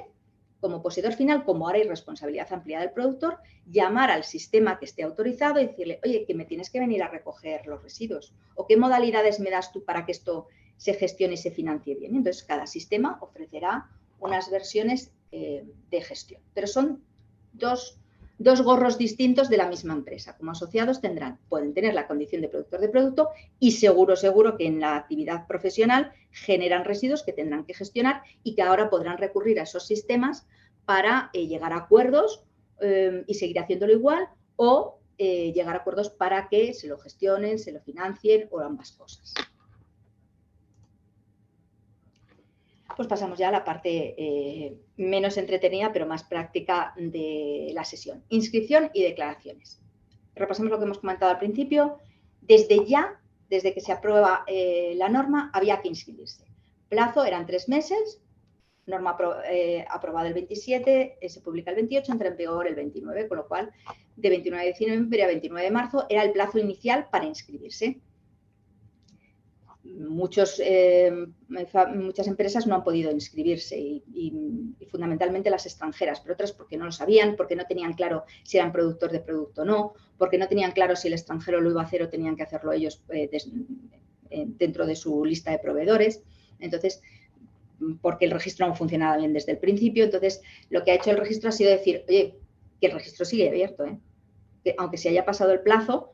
Speaker 2: como poseedor final, como ahora hay responsabilidad ampliada del productor, llamar al sistema que esté autorizado y decirle, oye, que me tienes que venir a recoger los residuos o qué modalidades me das tú para que esto se gestione y se financie bien. Entonces, cada sistema ofrecerá unas versiones de gestión, pero son dos gorros distintos de la misma empresa. Como asociados pueden tener la condición de productor de producto y seguro que en la actividad profesional generan residuos que tendrán que gestionar y que ahora podrán recurrir a esos sistemas para llegar a acuerdos y seguir haciéndolo igual o llegar a acuerdos para que se lo gestionen, se lo financien o ambas cosas. Pues pasamos ya a la parte menos entretenida, pero más práctica de la sesión. Inscripción y declaraciones. Repasemos lo que hemos comentado al principio. Desde que se aprueba la norma, había que inscribirse. Plazo eran 3 meses, norma aprobada el 27, se publica el 28, entra en vigor el 29, con lo cual de 29 de diciembre a 29 de marzo era el plazo inicial para inscribirse. Muchas empresas no han podido inscribirse y fundamentalmente las extranjeras, pero otras porque no lo sabían, porque no tenían claro si eran productor de producto o no, porque no tenían claro si el extranjero lo iba a hacer o tenían que hacerlo ellos dentro de su lista de proveedores. Entonces, porque el registro no funcionaba bien desde el principio. Entonces, lo que ha hecho el registro ha sido decir, oye, que el registro sigue abierto, que aunque se haya pasado el plazo,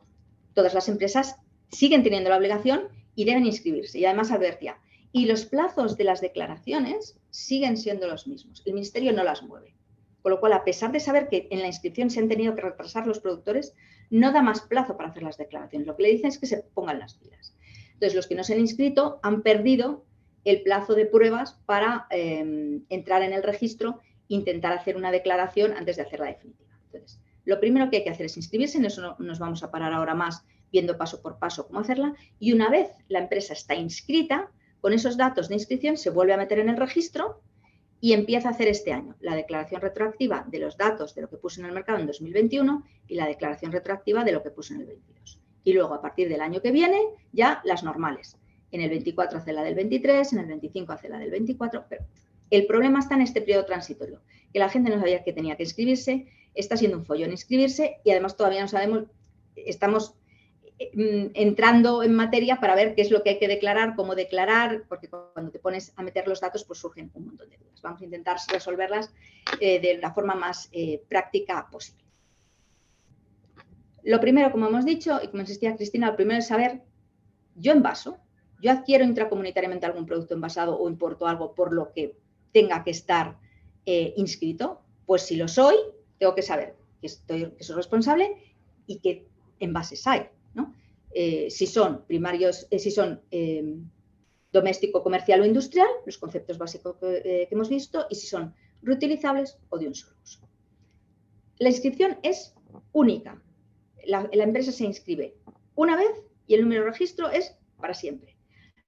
Speaker 2: todas las empresas siguen teniendo la obligación y deben inscribirse. Y además advertía, y los plazos de las declaraciones siguen siendo los mismos. El Ministerio no las mueve. Con lo cual, a pesar de saber que en la inscripción se han tenido que retrasar los productores, no da más plazo para hacer las declaraciones. Lo que le dicen es que se pongan las pilas. Entonces, los que no se han inscrito han perdido el plazo de pruebas para entrar en el registro e intentar hacer una declaración antes de hacer la definitiva. Entonces, lo primero que hay que hacer es inscribirse. En eso no nos vamos a parar ahora más viendo paso por paso cómo hacerla, y una vez la empresa está inscrita, Con esos datos de inscripción se vuelve a meter en el registro y empieza a hacer este año la declaración retroactiva de los datos de lo que puso en el mercado en 2021 y la declaración retroactiva de lo que puso en el 22. Y luego, a partir del año que viene, ya las normales. En el 24 hace la del 23, en el 25 hace la del 24. Pero el problema está en este periodo transitorio, que la gente no sabía que tenía que inscribirse, está siendo un follón inscribirse y además todavía no sabemos, estamos entrando en materia para ver qué es lo que hay que declarar, cómo declarar, porque cuando te pones a meter los datos pues surgen un montón de dudas. Vamos a intentar resolverlas de la forma más práctica posible. Lo primero, como hemos dicho, y como insistía Cristina, lo primero es saber, yo envaso, yo adquiero intracomunitariamente algún producto envasado o importo algo por lo que tenga que estar inscrito, pues si lo soy, tengo que saber que soy responsable y qué envases hay, ¿no? Si son primarios, si son doméstico, comercial o industrial, los conceptos básicos que hemos visto, y si son reutilizables o de un solo uso. La inscripción es única. La empresa se inscribe una vez y el número de registro es para siempre.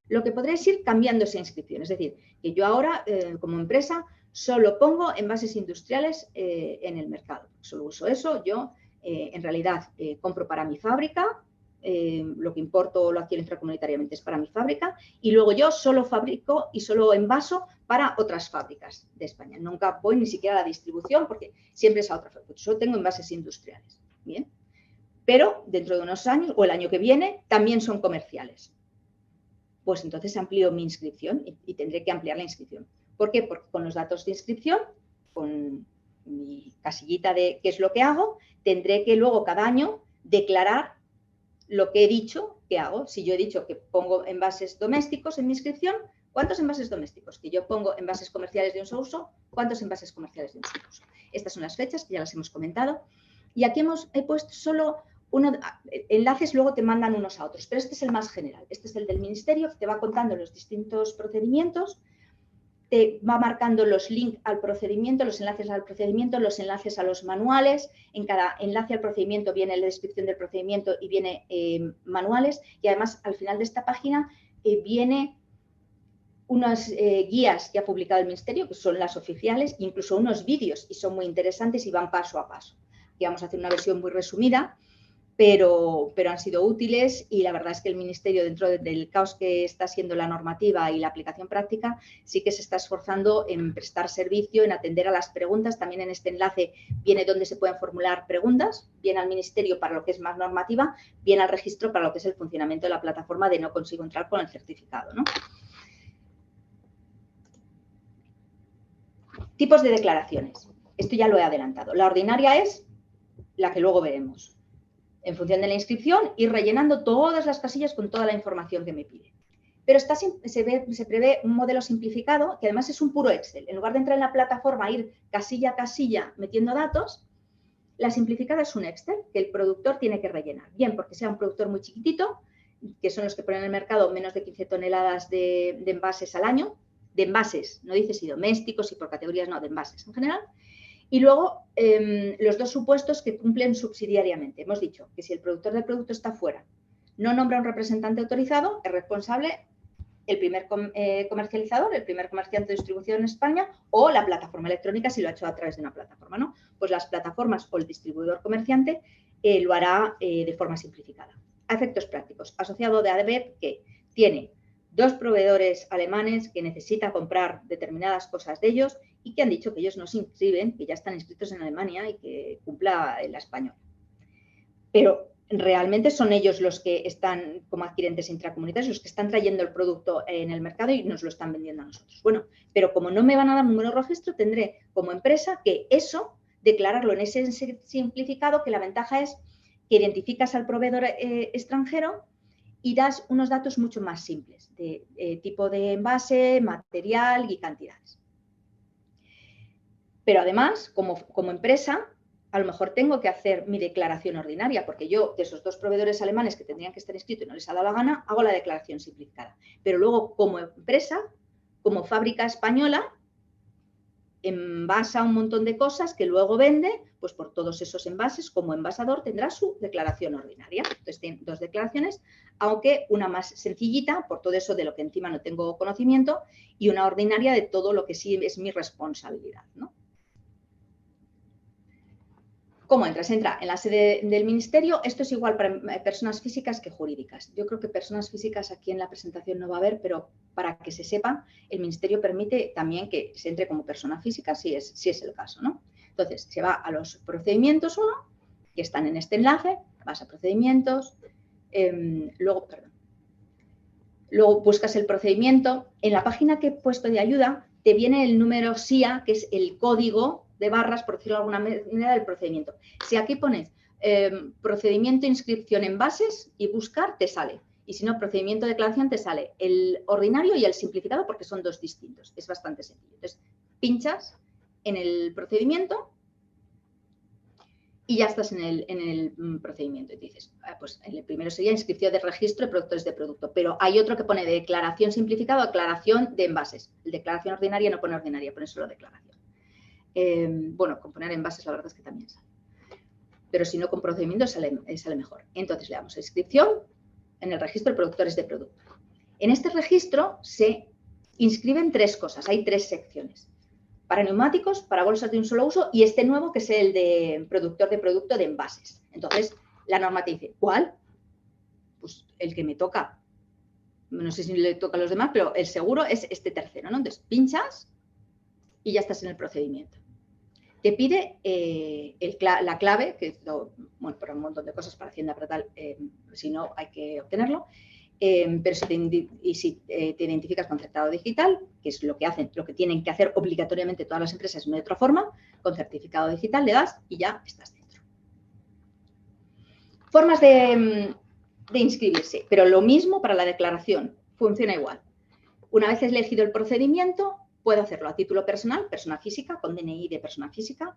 Speaker 2: Lo que podrá es ir cambiando esa inscripción, es decir, que yo ahora como empresa solo pongo envases industriales en el mercado. Solo uso eso, yo en realidad compro para mi fábrica, lo que importo o lo adquiero intracomunitariamente es para mi fábrica y luego yo solo fabrico y solo envaso para otras fábricas de España. Nunca voy ni siquiera a la distribución porque siempre es a otra fábrica. Solo tengo envases industriales. Bien. Pero dentro de unos años o el año que viene también son comerciales. Pues entonces amplío mi inscripción y tendré que ampliar la inscripción. ¿Por qué? Porque con los datos de inscripción, con mi casillita de qué es lo que hago, tendré que luego cada año declarar lo que he dicho que hago. Si yo he dicho que pongo envases domésticos en mi inscripción, ¿cuántos envases domésticos? Que yo pongo envases comerciales de un solo uso, ¿cuántos envases comerciales de un solo uso? Estas son las fechas, que ya las hemos comentado. Y aquí he puesto solo enlaces, luego te mandan unos a otros, pero este es el más general. Este es el del Ministerio, que te va contando los distintos procedimientos, te va marcando los links al procedimiento, los enlaces al procedimiento, los enlaces a los manuales. En cada enlace al procedimiento viene la descripción del procedimiento y viene manuales. Y además, al final de esta página viene unas guías que ha publicado el Ministerio, que son las oficiales, incluso unos vídeos, y son muy interesantes y van paso a paso. Aquí vamos a hacer una versión muy resumida, pero han sido útiles y la verdad es que el Ministerio, dentro del caos que está siendo la normativa y la aplicación práctica, sí que se está esforzando en prestar servicio, en atender a las preguntas. También en este enlace viene donde se pueden formular preguntas, bien al Ministerio para lo que es más normativa, bien al registro para lo que es el funcionamiento de la plataforma de no consigo entrar con el certificado, ¿no? Tipos de declaraciones. Esto ya lo he adelantado. La ordinaria es la que luego veremos. En función de la inscripción, ir rellenando todas las casillas con toda la información que me pide. Pero se prevé un modelo simplificado, que además es un puro Excel. En lugar de entrar en la plataforma, ir casilla a casilla metiendo datos, la simplificada es un Excel que el productor tiene que rellenar. Bien, porque sea un productor muy chiquitito, que son los que ponen en el mercado menos de 15 toneladas de envases al año. De envases, no dice si domésticos, si por categorías, no, de envases en general. Y luego, los dos supuestos que cumplen subsidiariamente. Hemos dicho que si el productor del producto está fuera, no nombra un representante autorizado, es responsable el primer comercializador, el primer comerciante de distribución en España o la plataforma electrónica si lo ha hecho a través de una plataforma, ¿no? Pues las plataformas o el distribuidor comerciante lo hará de forma simplificada. A efectos prácticos, asociado de ADEBEP que tiene 2 proveedores alemanes que necesita comprar determinadas cosas de ellos y que han dicho que ellos no se inscriben, que ya están inscritos en Alemania y que cumpla la española. Pero realmente son ellos los que están como adquirentes intracomunitarios, los que están trayendo el producto en el mercado y nos lo están vendiendo a nosotros. Bueno, pero como no me van a dar un número de registro, tendré como empresa que eso, declararlo en ese simplificado, que la ventaja es que identificas al proveedor extranjero y das unos datos mucho más simples, de tipo de envase, material y cantidades. Pero además, como empresa, a lo mejor tengo que hacer mi declaración ordinaria, porque yo, de esos 2 proveedores alemanes que tendrían que estar inscritos y no les ha dado la gana, hago la declaración simplificada. Pero luego, como empresa, como fábrica española, envasa un montón de cosas que luego vende, pues por todos esos envases, como envasador, tendrá su declaración ordinaria. Entonces, tiene 2 declaraciones, aunque una más sencillita, por todo eso de lo que encima no tengo conocimiento, y una ordinaria de todo lo que sí es mi responsabilidad, ¿no? ¿Cómo entras? Entra en la sede del ministerio. Esto es igual para personas físicas que jurídicas. Yo creo que personas físicas aquí en la presentación no va a haber, pero para que se sepa, el ministerio permite también que se entre como persona física si es el caso, ¿no? Entonces, se va a los procedimientos 1, que están en este enlace, vas a procedimientos, luego buscas el procedimiento. En la página que he puesto de ayuda te viene el número SIA, que es el código de barras, por decirlo de alguna manera, del procedimiento. Si aquí pones procedimiento inscripción en bases y buscar, te sale. Y si no, procedimiento de declaración, te sale el ordinario y el simplificado, porque son 2 distintos. Es bastante sencillo. Entonces, pinchas en el procedimiento y ya estás en el procedimiento. Y dices, pues el primero sería inscripción de registro de productores de producto, pero hay otro que pone declaración simplificada o declaración de envases. El declaración ordinaria no pone ordinaria, pone solo declaración. Bueno, con poner envases la verdad es que también sale. Pero si no, con procedimiento sale mejor. Entonces le damos a inscripción en el registro de productores de producto. En este registro se inscriben 3 cosas, hay 3 secciones. Para neumáticos, para bolsas de un solo uso y este nuevo que es el de productor de producto de envases. Entonces, la norma te dice, ¿cuál? Pues el que me toca. No sé si le toca a los demás, pero el seguro es este tercero, ¿no? Entonces, pinchas y ya estás en el procedimiento. Te pide la clave, que bueno, para un montón de cosas para Hacienda para tal, si no hay que obtenerlo, pero si te identificas con certificado digital, que es lo que tienen que hacer obligatoriamente todas las empresas, no de otra forma, con certificado digital le das y ya estás dentro. Formas de inscribirse, pero lo mismo para la declaración, funciona igual. Una vez elegido el procedimiento, puedo hacerlo a título personal, persona física, con DNI de persona física.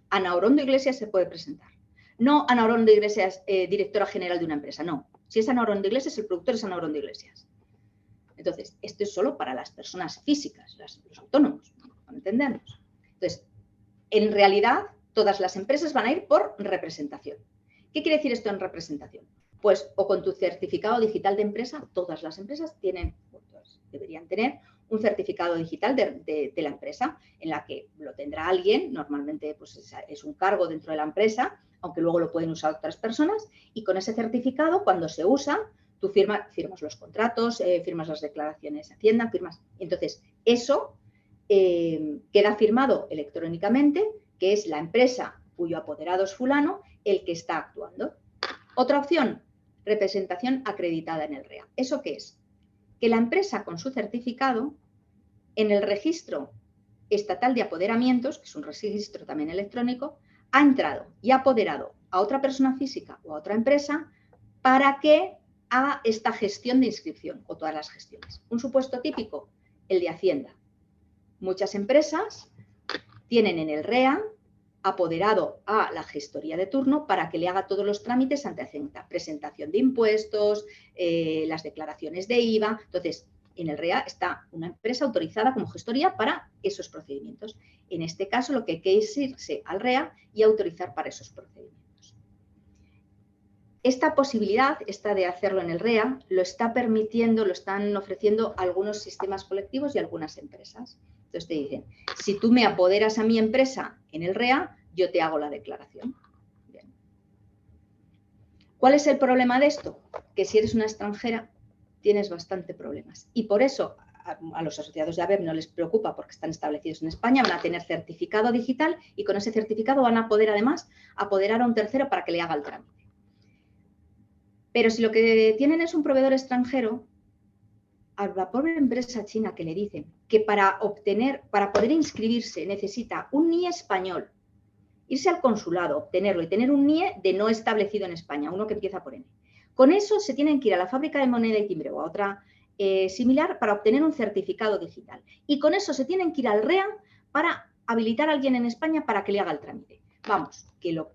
Speaker 2: Ana Orondo Iglesias se puede presentar. No Ana Orondo Iglesias, directora general de una empresa, no. Si es Ana Orondo Iglesias, el productor es Ana Orondo Iglesias. Entonces, esto es solo para las personas físicas, los autónomos, para entendernos. Entonces, en realidad, todas las empresas van a ir por representación. ¿Qué quiere decir esto en representación? Pues, o con tu certificado digital de empresa, todas las empresas deberían tener un certificado digital de la empresa, en la que lo tendrá alguien, normalmente pues es un cargo dentro de la empresa, aunque luego lo pueden usar otras personas, y con ese certificado, cuando se usa, tú firmas los contratos, firmas las declaraciones de Hacienda, firmas. Entonces, eso queda firmado electrónicamente, que es la empresa cuyo apoderado es fulano, el que está actuando. Otra opción, representación acreditada en el REA. ¿Eso qué es? Que la empresa con su certificado, en el registro estatal de apoderamientos, que es un registro también electrónico, ha entrado y ha apoderado a otra persona física o a otra empresa para que haga esta gestión de inscripción o todas las gestiones. Un supuesto típico, el de Hacienda. Muchas empresas tienen en el REA apoderado a la gestoría de turno para que le haga todos los trámites ante Hacienda, presentación de impuestos, las declaraciones de IVA. Entonces, en el REA está una empresa autorizada como gestoría para esos procedimientos. En este caso, lo que hay que es irse al REA y autorizar para esos procedimientos. Esta posibilidad, esta de hacerlo en el REA, lo está permitiendo, lo están ofreciendo algunos sistemas colectivos y algunas empresas. Entonces te dicen, si tú me apoderas a mi empresa en el REA, yo te hago la declaración. Bien. ¿Cuál es el problema de esto? Que si eres una extranjera, tienes bastante problemas. Y por eso a los asociados de ABEP no les preocupa porque están establecidos en España, van a tener certificado digital y con ese certificado van a poder además apoderar a un tercero para que le haga el trámite. Pero si lo que tienen es un proveedor extranjero, a la pobre empresa china que le dicen que para poder inscribirse necesita un NIE español, irse al consulado, obtenerlo y tener un NIE de no establecido en España, uno que empieza por N. Con eso se tienen que ir a la fábrica de moneda y timbre o a otra similar para obtener un certificado digital. Y con eso se tienen que ir al REA para habilitar a alguien en España para que le haga el trámite. Vamos, que lo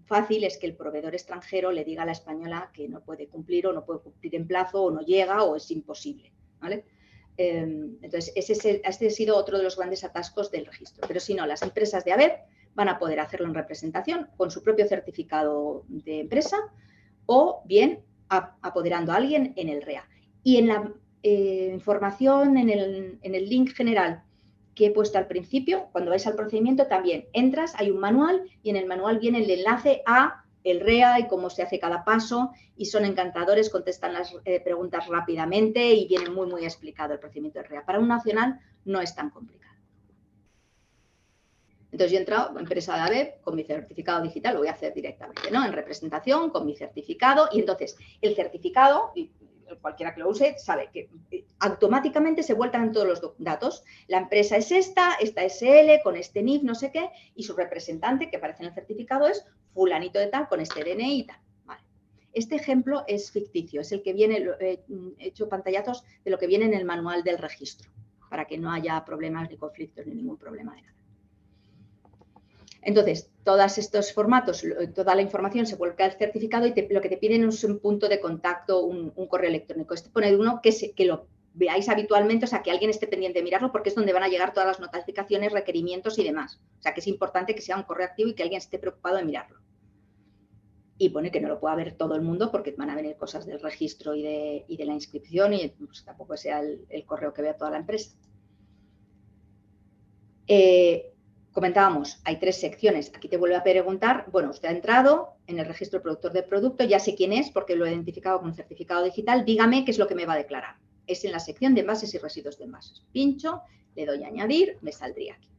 Speaker 2: fácil es que el proveedor extranjero le diga a la española que no puede cumplir o no puede cumplir en plazo o no llega o es imposible. ¿Vale? Entonces, este ha sido otro de los grandes atascos del registro. Pero si no, las empresas de ABEP van a poder hacerlo en representación con su propio certificado de empresa o bien apoderando a alguien en el REA. Y en la información, en el link general que he puesto al principio, cuando vais al procedimiento también entras, hay un manual y en el manual viene el enlace a el REA y cómo se hace cada paso y son encantadores, contestan las preguntas rápidamente y viene muy, muy explicado el procedimiento del REA. Para un nacional no es tan complicado. Entonces yo he entrado, empresa de ABEP, con mi certificado digital, lo voy a hacer directamente, ¿no? En representación, con mi certificado y entonces el certificado, y cualquiera que lo use, sabe que automáticamente se vuelcan todos los datos. La empresa es esta SL, con este NIF, no sé qué, y su representante que aparece en el certificado es fulanito de tal, con este DNI y tal. Vale. Este ejemplo es ficticio, es el que viene, he hecho pantallazos de lo que viene en el manual del registro, para que no haya problemas ni conflictos ni ningún problema de nada. Entonces, todos estos formatos, toda la información se vuelca al certificado y lo que te piden es un punto de contacto, un correo electrónico. Poner uno que lo veáis habitualmente, o sea, que alguien esté pendiente de mirarlo porque es donde van a llegar todas las notificaciones, requerimientos y demás. O sea, que es importante que sea un correo activo y que alguien esté preocupado de mirarlo. Y pone que no lo pueda ver todo el mundo porque van a venir cosas del registro y de la inscripción y pues, tampoco sea el correo que vea toda la empresa. Comentábamos, hay 3 secciones. Aquí te vuelve a preguntar, bueno, usted ha entrado en el registro productor de producto, ya sé quién es porque lo he identificado con un certificado digital, dígame qué es lo que me va a declarar. Es en la sección de envases y residuos de envases. Pincho, le doy a añadir, me saldría aquí.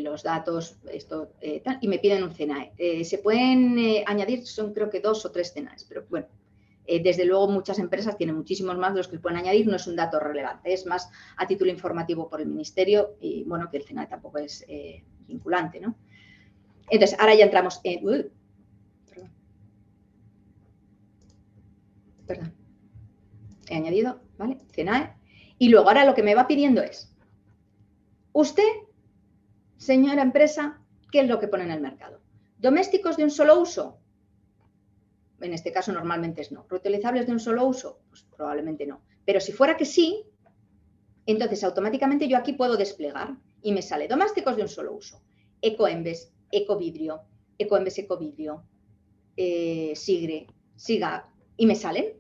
Speaker 2: Los datos, esto, tal, y me piden un CNAE. Se pueden añadir, son creo que 2 o 3 CNAEs, pero bueno. Desde luego muchas empresas tienen muchísimos más de los que pueden añadir, no es un dato relevante, es más a título informativo por el Ministerio y bueno, que el CNAE tampoco es vinculante, ¿no? Entonces, ahora ya entramos en... Perdón. He añadido, ¿vale? CNAE. Y luego ahora lo que me va pidiendo es, usted, señora empresa, ¿qué es lo que pone en el mercado? ¿Domésticos de un solo uso? En este caso normalmente es no. ¿Reutilizables de un solo uso? Pues probablemente no. Pero si fuera que sí, entonces automáticamente yo aquí puedo desplegar y me sale domésticos de un solo uso. Ecoembes, Ecovidrio, Ecoembes Ecovidrio, Sigre, Siga, y me salen.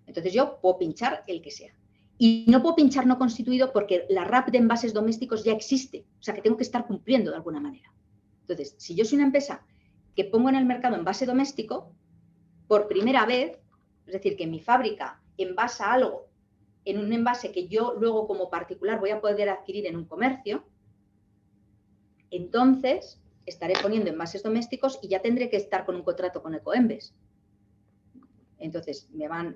Speaker 2: Entonces yo puedo pinchar el que sea. Y no puedo pinchar no constituido porque la RAP de envases domésticos ya existe. O sea que tengo que estar cumpliendo de alguna manera. Entonces, si yo soy una empresa que pongo en el mercado envase doméstico, por primera vez, es decir, que mi fábrica envasa algo en un envase que yo luego como particular voy a poder adquirir en un comercio, entonces estaré poniendo envases domésticos y ya tendré que estar con un contrato con Ecoembes. Entonces,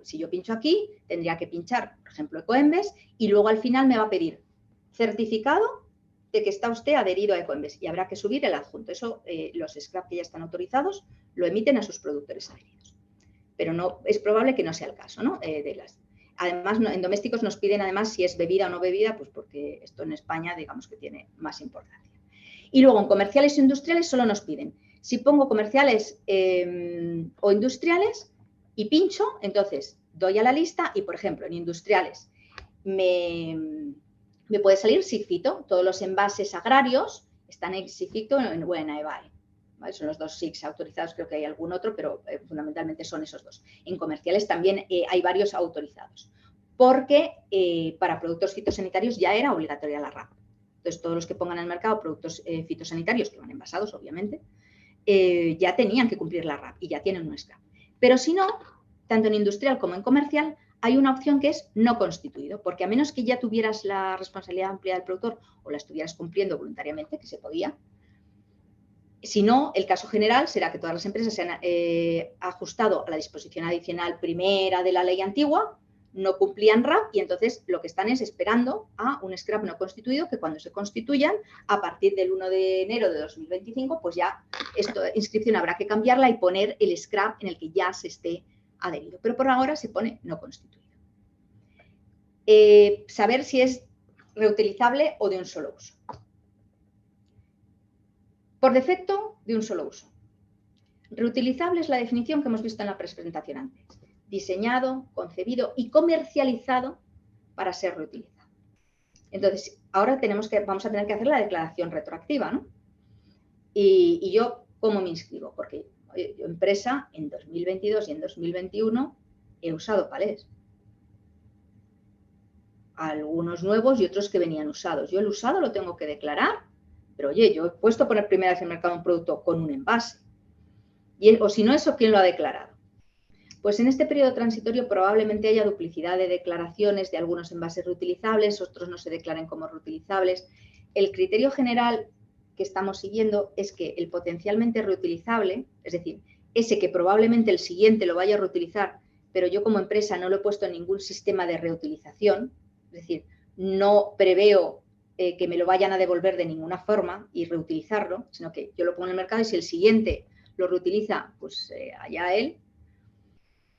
Speaker 2: si yo pincho aquí, tendría que pinchar, por ejemplo, Ecoembes y luego al final me va a pedir certificado de que está usted adherido a Ecoembes y habrá que subir el adjunto. Eso, los scrap que ya están autorizados lo emiten a sus productores adheridos. Pero no, es probable que no sea el caso, ¿no? Además, en domésticos nos piden además si es bebida o no bebida, pues porque esto en España digamos que tiene más importancia. Y luego en comerciales e industriales solo nos piden, si pongo comerciales o industriales y pincho, entonces doy a la lista y por ejemplo en industriales me puede salir SIGFITO, todos los envases agrarios están en SIGFITO o en AEBAE. ¿Vale? Son los 2 SIGs autorizados, creo que hay algún otro, pero fundamentalmente son esos 2. En comerciales también hay varios autorizados, porque para productos fitosanitarios ya era obligatoria la RAP. Entonces, todos los que pongan en el mercado productos fitosanitarios, que van envasados, obviamente, ya tenían que cumplir la RAP y ya tienen un SCRAP. Pero si no, tanto en industrial como en comercial, hay una opción que es no constituido, porque a menos que ya tuvieras la responsabilidad ampliada del productor o la estuvieras cumpliendo voluntariamente, que se podía, si no, el caso general será que todas las empresas se han ajustado a la disposición adicional primera de la ley antigua, no cumplían RAP y entonces lo que están es esperando a un SCRAP no constituido que cuando se constituyan, a partir del 1 de enero de 2025, pues ya esta inscripción habrá que cambiarla y poner el SCRAP en el que ya se esté adherido. Pero por ahora se pone no constituido. Saber si es reutilizable o de un solo uso. Por defecto, de un solo uso. Reutilizable es la definición que hemos visto en la presentación antes. diseñado, concebido y comercializado para ser reutilizado. Entonces, ahora vamos a tener que hacer la declaración retroactiva, ¿no? Y yo, ¿cómo me inscribo? Porque yo, empresa, en 2022 y en 2021 he usado palés. Algunos nuevos y otros que venían usados. Yo el usado lo tengo que declarar, pero oye, yo he puesto a poner primera vez en el mercado un producto con un envase. O si no, eso, ¿quién lo ha declarado? Pues en este periodo transitorio probablemente haya duplicidad de declaraciones de algunos envases reutilizables, otros no se declaren como reutilizables. El criterio general que estamos siguiendo es que el potencialmente reutilizable, es decir, ese que probablemente el siguiente lo vaya a reutilizar, pero yo como empresa no lo he puesto en ningún sistema de reutilización, es decir, no preveo que me lo vayan a devolver de ninguna forma y reutilizarlo, sino que yo lo pongo en el mercado y si el siguiente lo reutiliza, pues allá él.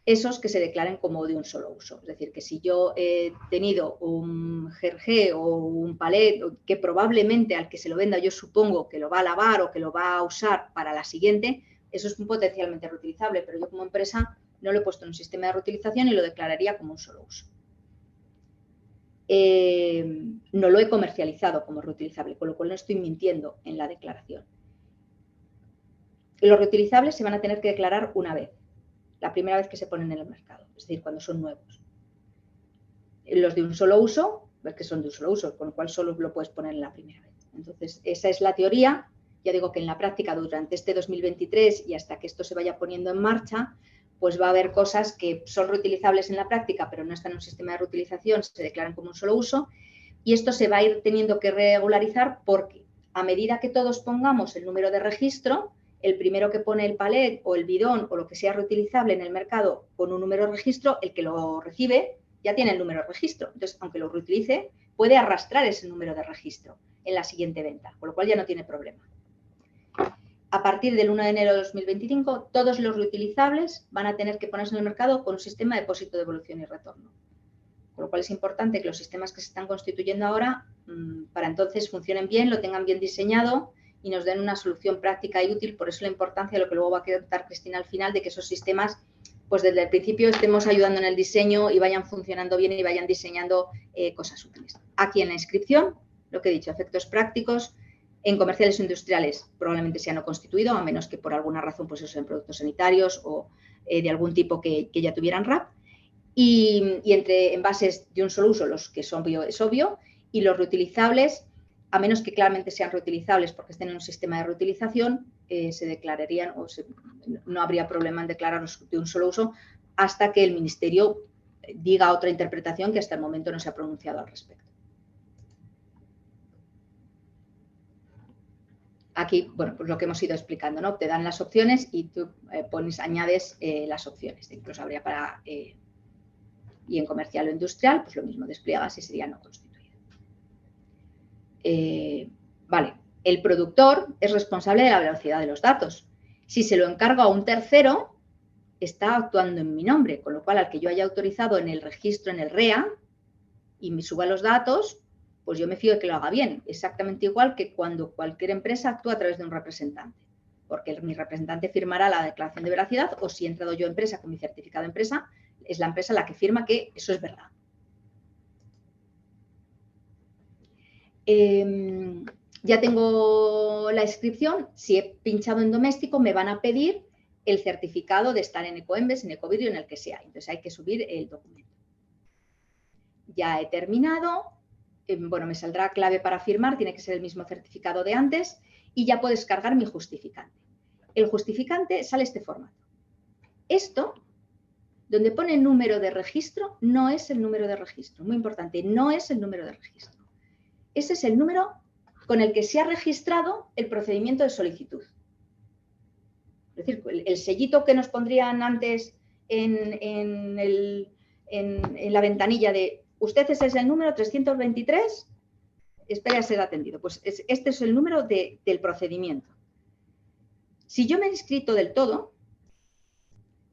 Speaker 2: Esos que se declaren como de un solo uso. Es decir, que si yo he tenido un jerje o un palet que probablemente al que se lo venda yo supongo que lo va a lavar o que lo va a usar para la siguiente, eso es potencialmente reutilizable, pero yo como empresa no lo he puesto en un sistema de reutilización y lo declararía como un solo uso. No lo he comercializado como reutilizable, con lo cual no estoy mintiendo en la declaración. Los reutilizables se van a tener que declarar una vez. La primera vez que se ponen en el mercado, es decir, cuando son nuevos. Los de un solo uso, ves que son de un solo uso, con lo cual solo lo puedes poner en la primera vez. Entonces, esa es la teoría. Ya digo que en la práctica, durante este 2023 y hasta que esto se vaya poniendo en marcha, pues va a haber cosas que son reutilizables en la práctica, pero no están en un sistema de reutilización, se declaran como un solo uso. Y esto se va a ir teniendo que regularizar porque a medida que todos pongamos el número de registro, el primero que pone el palet o el bidón o lo que sea reutilizable en el mercado con un número de registro, el que lo recibe ya tiene el número de registro. Entonces, aunque lo reutilice, puede arrastrar ese número de registro en la siguiente venta, con lo cual ya no tiene problema. A partir del 1 de enero de 2025, todos los reutilizables van a tener que ponerse en el mercado con un sistema de depósito, devolución y retorno. Con lo cual es importante que los sistemas que se están constituyendo ahora, para entonces funcionen bien, lo tengan bien diseñado y nos den una solución práctica y útil. Por eso la importancia de lo que luego va a contar Cristina al final, de que esos sistemas, pues desde el principio estemos ayudando en el diseño y vayan funcionando bien y vayan diseñando cosas útiles. Aquí en la inscripción, lo que he dicho, efectos prácticos, en comerciales o industriales probablemente se han no constituido, a menos que por alguna razón, pues eso, en productos sanitarios o de algún tipo que ya tuvieran RAP. Y entre envases de un solo uso, los que son es obvio, y los reutilizables, a menos que claramente sean reutilizables porque estén en un sistema de reutilización, se declararían no habría problema en declararlos de un solo uso hasta que el Ministerio diga otra interpretación que hasta el momento no se ha pronunciado al respecto. Aquí, bueno, pues lo que hemos ido explicando, ¿no? Te dan las opciones y tú añades las opciones. Incluso habría para... y en comercial o industrial, pues lo mismo, despliegas y sería no constituido. Vale, el productor es responsable de la velocidad de los datos. Si se lo encargo a un tercero, está actuando en mi nombre, con lo cual al que yo haya autorizado en el registro, en el REA, y me suba los datos, pues yo me fío de que lo haga bien. Exactamente igual que cuando cualquier empresa actúa a través de un representante, porque mi representante firmará la declaración de veracidad, o si he entrado yo a empresa con mi certificado de empresa, es la empresa la que firma que eso es verdad. Ya tengo la inscripción. Si he pinchado en doméstico, me van a pedir el certificado de estar en Ecoembes, en Ecovidrio, en el que sea. Entonces hay que subir el documento. Ya he terminado. Bueno, me saldrá clave para firmar, tiene que ser el mismo certificado de antes y ya puedo descargar mi justificante. El justificante sale este formato. Esto, donde pone número de registro, no es el número de registro. Muy importante, no es el número de registro. Ese es el número con el que se ha registrado el procedimiento de solicitud. Es decir, el sellito que nos pondrían antes en la ventanilla de usted ese es el número 323, espera a ser atendido. Pues este es el número del procedimiento. Si yo me he inscrito del todo,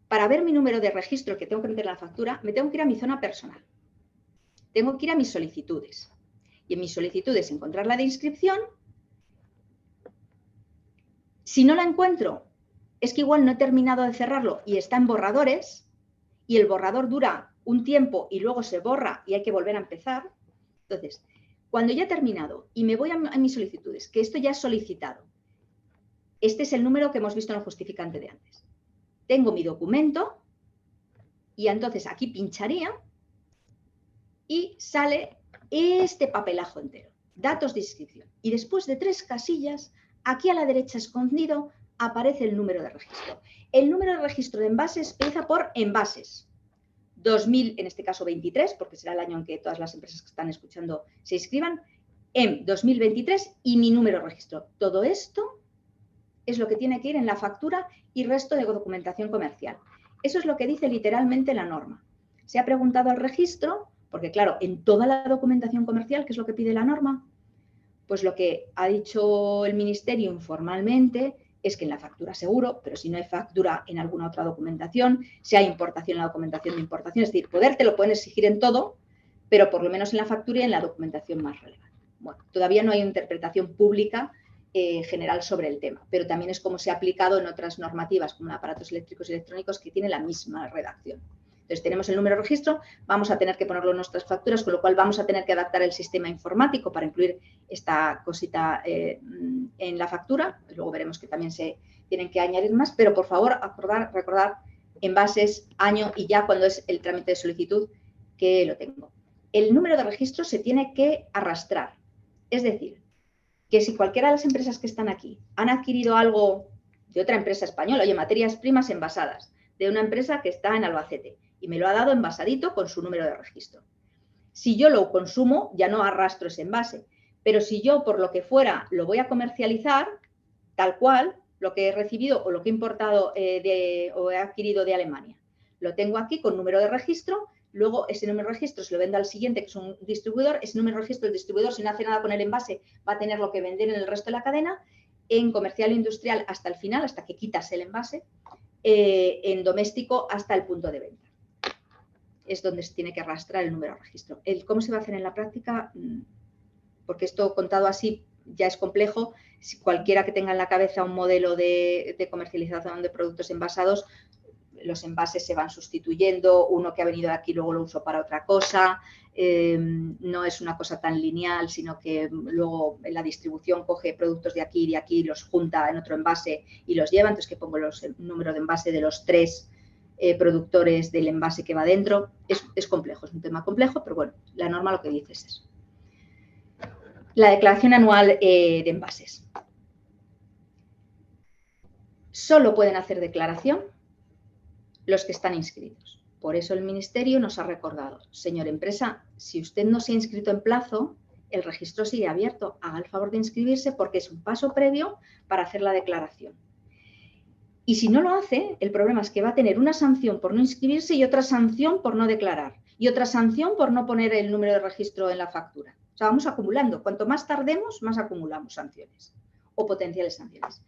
Speaker 2: para ver mi número de registro que tengo que meter en la factura, me tengo que ir a mi zona personal. Tengo que ir a mis solicitudes. Y en mis solicitudes encontrar la de inscripción. Si no la encuentro, es que igual no he terminado de cerrarlo y está en borradores y el borrador dura un tiempo y luego se borra y hay que volver a empezar. Entonces, cuando ya he terminado y me voy a mis solicitudes, que esto ya es solicitado, este es el número que hemos visto en el justificante de antes. Tengo mi documento y entonces aquí pincharía y sale este papelazo entero, datos de inscripción. Y después de 3 casillas, aquí a la derecha escondido, aparece el número de registro. El número de registro de envases empieza por envases. 2000, en este caso 23, porque será el año en que todas las empresas que están escuchando se inscriban, en 2023 y mi número de registro. Todo esto es lo que tiene que ir en la factura y resto de documentación comercial. Eso es lo que dice literalmente la norma. Se ha preguntado al registro, porque claro, en toda la documentación comercial, ¿qué es lo que pide la norma? Pues lo que ha dicho el Ministerio informalmente es que en la factura seguro, pero si no hay factura en alguna otra documentación, si hay importación en la documentación de importación, es decir, poder te lo pueden exigir en todo, pero por lo menos en la factura y en la documentación más relevante. Bueno, todavía no hay interpretación pública general sobre el tema, pero también es como se ha aplicado en otras normativas, como en aparatos eléctricos y electrónicos, que tienen la misma redacción. Entonces, tenemos el número de registro, vamos a tener que ponerlo en nuestras facturas, con lo cual vamos a tener que adaptar el sistema informático para incluir esta cosita en la factura. Luego veremos que también se tienen que añadir más, pero por favor, recordar envases, año y ya cuando es el trámite de solicitud que lo tengo. El número de registro se tiene que arrastrar, es decir, que si cualquiera de las empresas que están aquí han adquirido algo de otra empresa española, oye, materias primas envasadas, de una empresa que está en Albacete, y me lo ha dado envasadito con su número de registro. Si yo lo consumo, ya no arrastro ese envase, pero si yo, por lo que fuera, lo voy a comercializar, tal cual, lo que he recibido o lo que he importado o he adquirido de Alemania, lo tengo aquí con número de registro. Luego ese número de registro se lo vendo al siguiente, que es un distribuidor. Ese número de registro del distribuidor, si no hace nada con el envase, va a tener lo que vender en el resto de la cadena. En comercial e industrial hasta el final, hasta que quitas el envase. En doméstico hasta el punto de venta. Es donde se tiene que arrastrar el número de registro. ¿Cómo se va a hacer en la práctica? Porque esto contado así ya es complejo. Si cualquiera que tenga en la cabeza un modelo de comercialización de productos envasados, los envases se van sustituyendo, uno que ha venido de aquí luego lo uso para otra cosa, no es una cosa tan lineal, sino que luego en la distribución coge productos de aquí, los junta en otro envase y los lleva, entonces que pongo el número de envase de los 3 productores del envase que va dentro. Es complejo, es un tema complejo, pero bueno, la norma lo que dice es eso. La declaración anual de envases. Solo pueden hacer declaración los que están inscritos. Por eso el Ministerio nos ha recordado, señor empresa, si usted no se ha inscrito en plazo, el registro sigue abierto. Haga el favor de inscribirse porque es un paso previo para hacer la declaración. Y si no lo hace, el problema es que va a tener una sanción por no inscribirse y otra sanción por no declarar. Y otra sanción por no poner el número de registro en la factura. O sea, vamos acumulando. Cuanto más tardemos, más acumulamos sanciones o potenciales sanciones.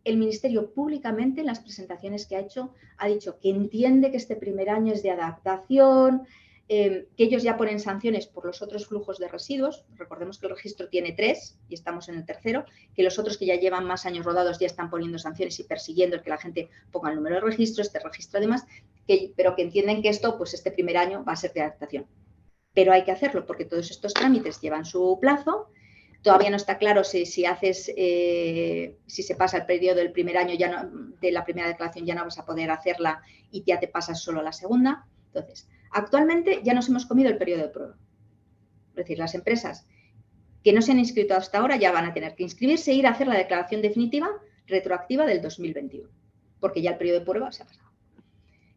Speaker 2: El Ministerio públicamente en las presentaciones que ha hecho dicho que entiende que este primer año es de adaptación, que ellos ya ponen sanciones por los otros flujos de residuos. Recordemos que el registro tiene 3 y estamos en el tercero, que los otros que ya llevan más años rodados ya están poniendo sanciones y persiguiendo el que la gente ponga el número de registro, este registro además, pero que entienden que esto, pues este primer año va a ser de adaptación. Pero hay que hacerlo porque todos estos trámites llevan su plazo. Todavía no está claro si se pasa el periodo del primer año, de la primera declaración ya no vas a poder hacerla y ya te pasas solo a la segunda. Entonces, actualmente ya nos hemos comido el periodo de prueba. Es decir, las empresas que no se han inscrito hasta ahora ya van a tener que inscribirse e ir a hacer la declaración definitiva retroactiva del 2021, porque ya el periodo de prueba se ha pasado.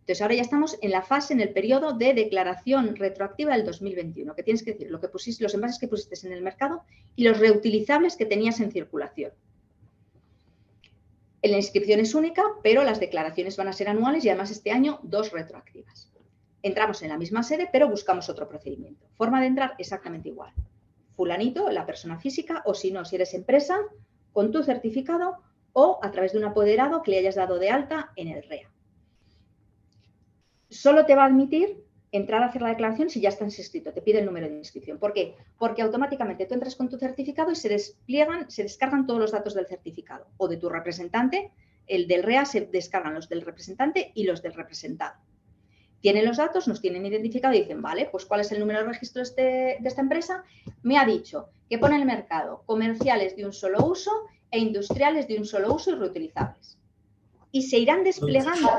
Speaker 2: Entonces, ahora ya estamos en la fase, en el periodo de declaración retroactiva del 2021, que tienes que decir lo que pusiste, los envases que pusiste en el mercado y los reutilizables que tenías en circulación. La inscripción es única, pero las declaraciones van a ser anuales y además este año 2 retroactivas. Entramos en la misma sede, pero buscamos otro procedimiento. Forma de entrar exactamente igual. Fulanito, la persona física, o si no, si eres empresa, con tu certificado o a través de un apoderado que le hayas dado de alta en el REA. Solo te va a admitir entrar a hacer la declaración si ya estás inscrito, te pide el número de inscripción. ¿Por qué? Porque automáticamente tú entras con tu certificado y se descargan todos los datos del certificado o de tu representante. El del REA se descargan los del representante y los del representado. Tienen los datos, nos tienen identificado y dicen, vale, pues ¿cuál es el número de registro de esta empresa? Me ha dicho que pone en el mercado comerciales de un solo uso e industriales de un solo uso y reutilizables. Y se irán desplegando.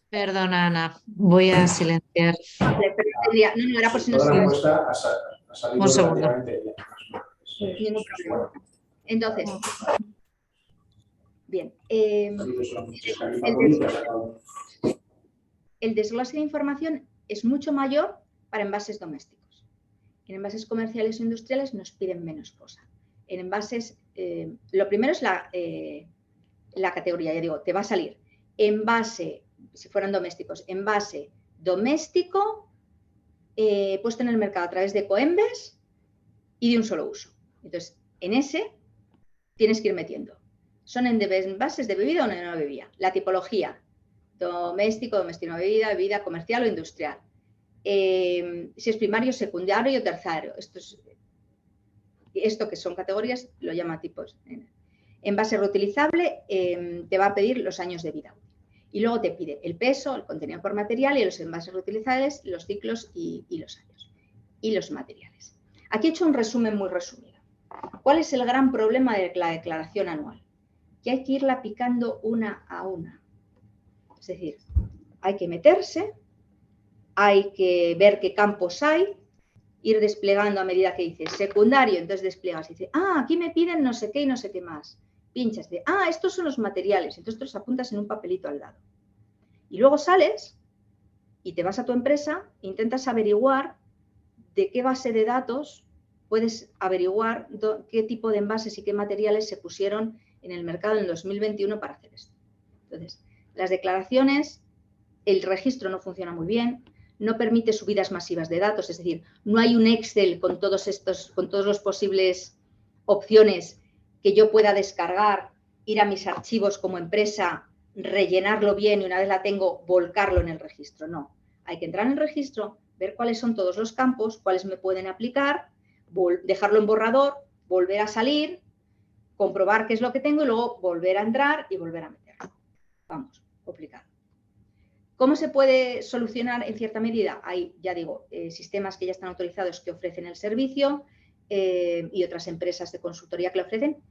Speaker 1: Perdona, Ana, voy a silenciar
Speaker 2: No, era por si no
Speaker 3: Toda la
Speaker 2: se
Speaker 3: encuesta ha salido
Speaker 1: un segundo.
Speaker 3: relativamente bien.
Speaker 2: ningún problema. Entonces, bien, el desglose de información es mucho mayor para envases domésticos. En envases comerciales o industriales nos piden menos cosas. En envases, lo primero es la categoría, ya digo, te va a salir envase, si fueran domésticos, envase doméstico puesto en el mercado a través de Coembes y de un solo uso. Entonces, en ese tienes que ir metiendo. Son envases de bebida o no de bebida. La tipología, doméstico, doméstico, bebida, bebida comercial o industrial. Si es primario, secundario o terciario. Esto que son categorías lo llama tipos. Envase reutilizable te va a pedir los años de vida. Y luego te pide el peso, el contenido por material y los envases reutilizables, los ciclos y los años. Y los materiales. Aquí he hecho un resumen muy resumido. ¿Cuál es el gran problema de la declaración anual? Que hay que irla picando una a una. Es decir, hay que meterse, hay que ver qué campos hay, ir desplegando a medida que dices secundario, entonces despliegas y dices, aquí me piden no sé qué y no sé qué más. Pinchas de, estos son los materiales, entonces te los apuntas en un papelito al lado. Y luego sales y te vas a tu empresa e intentas averiguar de qué base de datos puedes averiguar qué tipo de envases y qué materiales se pusieron en el mercado en 2021 para hacer esto. Entonces, las declaraciones, el registro no funciona muy bien, no permite subidas masivas de datos, es decir, no hay un Excel con todos los posibles opciones que yo pueda descargar, ir a mis archivos como empresa, rellenarlo bien y una vez la tengo, volcarlo en el registro. No, hay que entrar en el registro, ver cuáles son todos los campos, cuáles me pueden aplicar, dejarlo en borrador, volver a salir, comprobar qué es lo que tengo y luego volver a entrar y volver a meterlo. Vamos, complicado. ¿Cómo se puede solucionar en cierta medida? Hay, ya digo, sistemas que ya están autorizados que ofrecen el servicio y otras empresas de consultoría que lo ofrecen,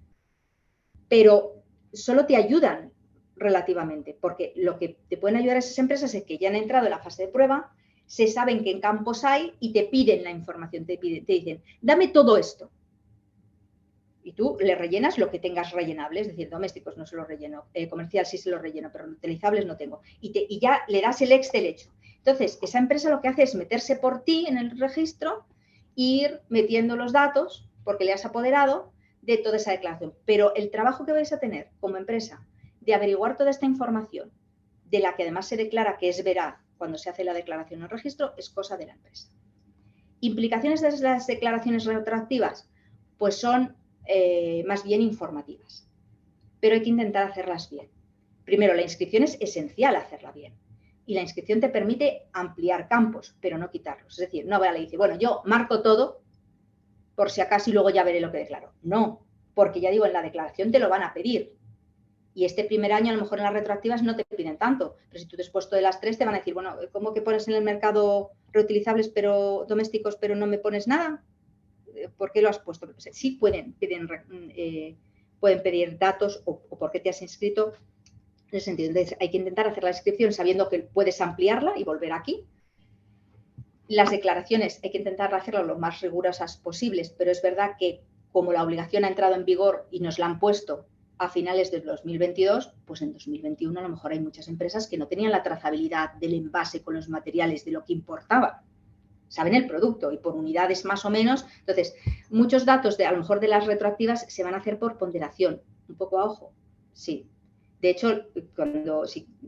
Speaker 2: pero solo te ayudan relativamente, porque lo que te pueden ayudar a esas empresas es que ya han entrado en la fase de prueba, se saben qué campos hay y te piden la información, te dicen, dame todo esto. Y tú le rellenas lo que tengas rellenable, es decir, domésticos no se los relleno, comercial sí se los relleno, pero utilizables no tengo. Y ya le das el Excel hecho. Entonces, esa empresa lo que hace es meterse por ti en el registro e ir metiendo los datos, porque le has apoderado de toda esa declaración. Pero el trabajo que vais a tener como empresa de averiguar toda esta información, de la que además se declara que es veraz cuando se hace la declaración en el registro, es cosa de la empresa. ¿Implicaciones de las declaraciones retroactivas? Pues son más bien informativas, pero hay que intentar hacerlas bien. Primero, la inscripción es esencial hacerla bien y la inscripción te permite ampliar campos, pero no quitarlos. Es decir, no vale, dice, bueno, yo marco todo por si acaso y luego ya veré lo que declaro. No, porque ya digo, en la declaración te lo van a pedir y este primer año a lo mejor en las retroactivas no te piden tanto, pero si tú te has puesto de las 3 te van a decir, bueno, ¿cómo que pones en el mercado reutilizables pero domésticos pero no me pones nada? ¿Por qué lo has puesto? Sí pueden pedir datos o por qué te has inscrito en ese sentido. Entonces, hay que intentar hacer la inscripción sabiendo que puedes ampliarla y volver aquí. Las declaraciones hay que intentar hacerlas lo más rigurosas posibles, pero es verdad que como la obligación ha entrado en vigor y nos la han puesto a finales del 2022, pues en 2021 a lo mejor hay muchas empresas que no tenían la trazabilidad del envase con los materiales de lo que importaba. Saben el producto y por unidades más o menos. Entonces, muchos datos a lo mejor de las retroactivas se van a hacer por ponderación. Un poco a ojo, sí. De hecho,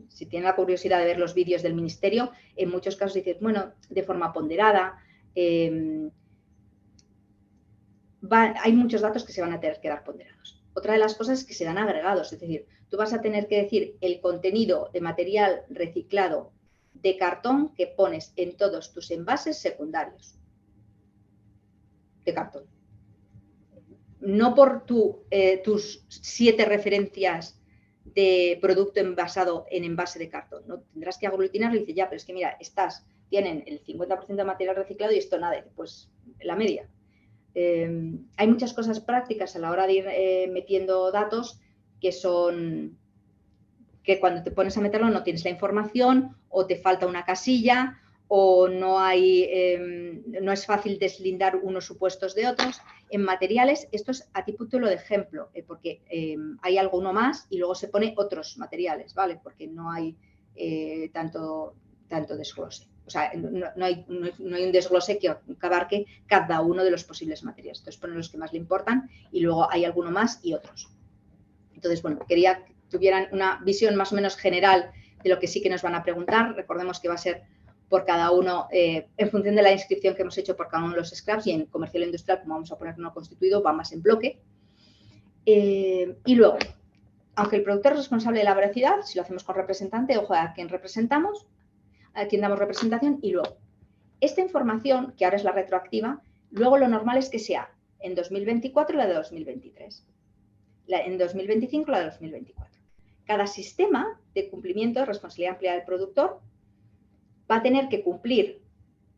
Speaker 2: si tienen la curiosidad de ver los vídeos del ministerio, en muchos casos dices, bueno, de forma ponderada, hay muchos datos que se van a tener que dar ponderados. Otra de las cosas es que se dan agregados, es decir, tú vas a tener que decir el contenido de material reciclado de cartón que pones en todos tus envases secundarios de cartón. no por tus 7 referencias de producto envasado en envase de cartón, ¿no? Tendrás que aglutinarlo y dices, ya, pero es que mira, tienen el 50% de material reciclado y esto nada, pues la media. Hay muchas cosas prácticas a la hora de ir metiendo datos que son que cuando te pones a meterlo no tienes la información o te falta una casilla o no es fácil deslindar unos supuestos de otros. En materiales, esto es a título de ejemplo, porque hay alguno más y luego se pone otros materiales, ¿vale? Porque no hay tanto desglose. O sea, no hay un desglose que abarque cada uno de los posibles materiales. Entonces, ponen los que más le importan y luego hay alguno más y otros. Entonces, bueno, quería que tuvieran una visión más o menos general de lo que sí que nos van a preguntar. Recordemos que va a ser por cada uno, en función de la inscripción que hemos hecho por cada uno de los scraps, y en comercial e industrial, como vamos a poner no constituido, va más en bloque. Y luego, aunque el productor es responsable de la veracidad, si lo hacemos con representante, ojo a quién representamos, a quién damos representación, y luego, esta información, que ahora es la retroactiva, luego lo normal es que sea en 2024 la de 2023, en 2025 la de 2024. Cada sistema de cumplimiento de responsabilidad ampliada del productor va a tener que cumplir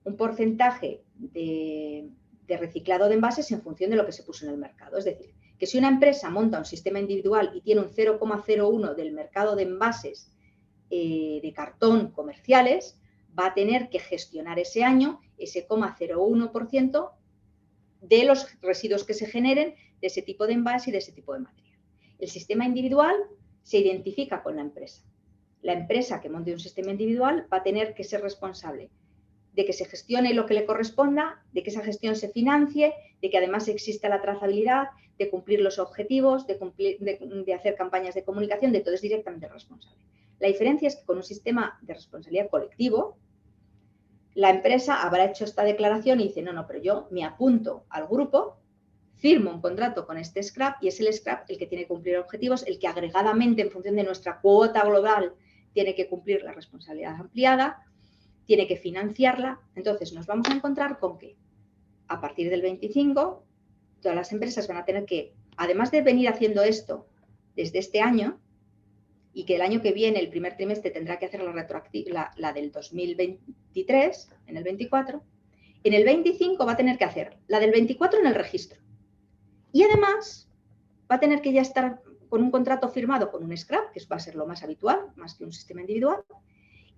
Speaker 2: un porcentaje de reciclado de envases en función de lo que se puso en el mercado. Es decir, que si una empresa monta un sistema individual y tiene un 0,01 del mercado de envases de cartón comerciales, va a tener que gestionar ese año ese 0,01% de los residuos que se generen de ese tipo de envase y de ese tipo de material. El sistema individual se identifica con la empresa. La empresa que monte un sistema individual va a tener que ser responsable de que se gestione lo que le corresponda, de que esa gestión se financie, de que además exista la trazabilidad, de cumplir los objetivos, de hacer campañas de comunicación, de todo es directamente responsable. La diferencia es que con un sistema de responsabilidad colectivo, la empresa habrá hecho esta declaración y dice, no, pero yo me apunto al grupo, firmo un contrato con este scrap y es el scrap el que tiene que cumplir objetivos, el que agregadamente, en función de nuestra cuota global, tiene que cumplir la responsabilidad ampliada, tiene que financiarla. Entonces nos vamos a encontrar con que a partir del 25 todas las empresas van a tener que, además de venir haciendo esto desde este año, y que el año que viene, el primer trimestre, tendrá que hacer la del 2023, en el 24, en el 25 va a tener que hacer la del 24 en el registro. Y además va a tener que ya estar con un contrato firmado con un scrap, que va a ser lo más habitual, más que un sistema individual,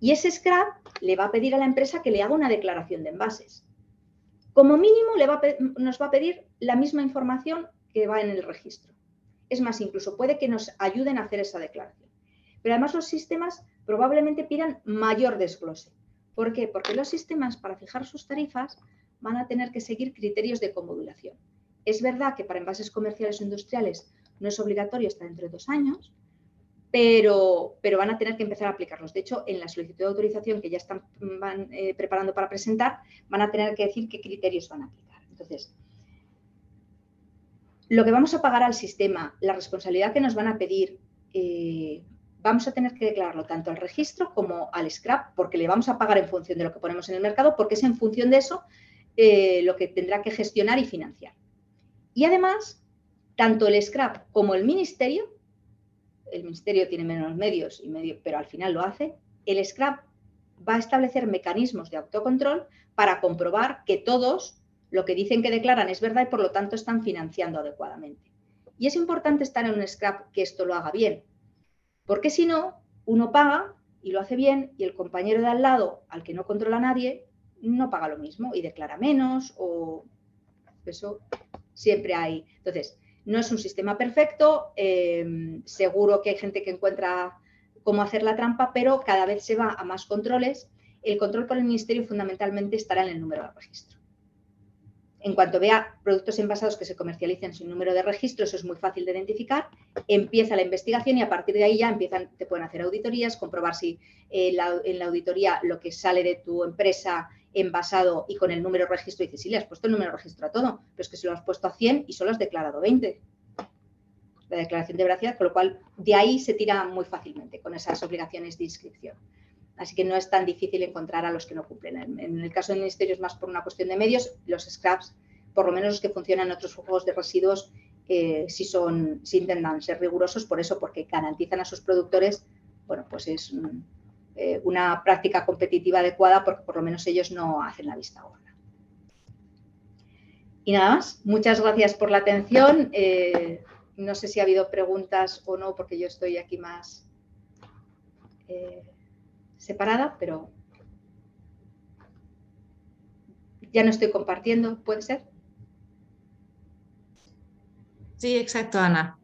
Speaker 2: y ese scrap le va a pedir a la empresa que le haga una declaración de envases. Como mínimo nos va a pedir la misma información que va en el registro. Es más, incluso puede que nos ayuden a hacer esa declaración. Pero además los sistemas probablemente pidan mayor desglose. ¿Por qué? Porque los sistemas, para fijar sus tarifas, van a tener que seguir criterios de comodulación. Es verdad que para envases comerciales o industriales no es obligatorio hasta dentro de 2 años, pero van a tener que empezar a aplicarlos. De hecho, en la solicitud de autorización que ya van preparando para presentar, van a tener que decir qué criterios van a aplicar. Entonces, lo que vamos a pagar al sistema, la responsabilidad que nos van a pedir, vamos a tener que declararlo tanto al registro como al scrap, porque le vamos a pagar en función de lo que ponemos en el mercado, porque es en función de eso lo que tendrá que gestionar y financiar. Y además, tanto el scrap como el ministerio tiene menos medios, pero al final lo hace, el scrap va a establecer mecanismos de autocontrol para comprobar que todos lo que dicen que declaran es verdad y por lo tanto están financiando adecuadamente. Y es importante estar en un scrap que esto lo haga bien, porque si no, uno paga y lo hace bien y el compañero de al lado, al que no controla nadie, no paga lo mismo y declara menos, o eso siempre hay. Entonces, no es un sistema perfecto, seguro que hay gente que encuentra cómo hacer la trampa, pero cada vez se va a más controles. El control por el ministerio fundamentalmente estará en el número de registro. En cuanto vea productos envasados que se comercialicen sin número de registro, eso es muy fácil de identificar, empieza la investigación y a partir de ahí ya te pueden hacer auditorías, comprobar si en la auditoría lo que sale de tu empresa envasado y con el número de registro, dices, sí, le has puesto el número de registro a todo, pero es que se lo has puesto a 100 y solo has declarado 20. La declaración de veracidad, con lo cual de ahí se tira muy fácilmente con esas obligaciones de inscripción. Así que no es tan difícil encontrar a los que no cumplen. En el caso del ministerio es más por una cuestión de medios. Los scraps, por lo menos los que funcionan en otros flujos de residuos, si intentan ser rigurosos por eso, porque garantizan a sus productores, bueno, pues es una práctica competitiva adecuada, porque por lo menos ellos no hacen la vista gorda. Y nada más, muchas gracias por la atención. No sé si ha habido preguntas o no, porque yo estoy aquí más separada, pero ya no estoy compartiendo, ¿puede ser?
Speaker 1: Sí, exacto, Ana.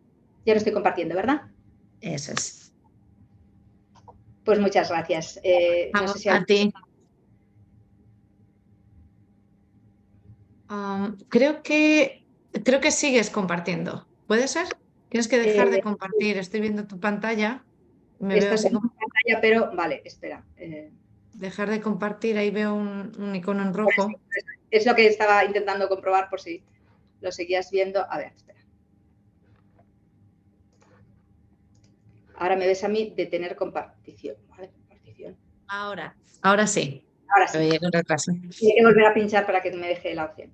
Speaker 2: Ya no estoy compartiendo, ¿verdad?
Speaker 1: Eso es.
Speaker 2: Pues muchas gracias. No sé si
Speaker 1: A ti. Creo que sigues compartiendo. ¿Puede ser? Tienes que dejar de compartir. Estoy viendo tu pantalla. Me veo
Speaker 2: estás
Speaker 1: así
Speaker 2: en
Speaker 1: como
Speaker 2: pantalla, pero vale, espera.
Speaker 1: dejar de compartir. Ahí veo un icono en rojo.
Speaker 2: Es lo que estaba intentando comprobar por si lo seguías viendo. A ver, espera. Ahora me ves a mí detener compartición. ¿Vale? Compartición.
Speaker 1: Ahora sí.
Speaker 2: Ahora sí.
Speaker 1: Lo veía con retraso.
Speaker 2: Hay que volver a pinchar para que me deje la opción.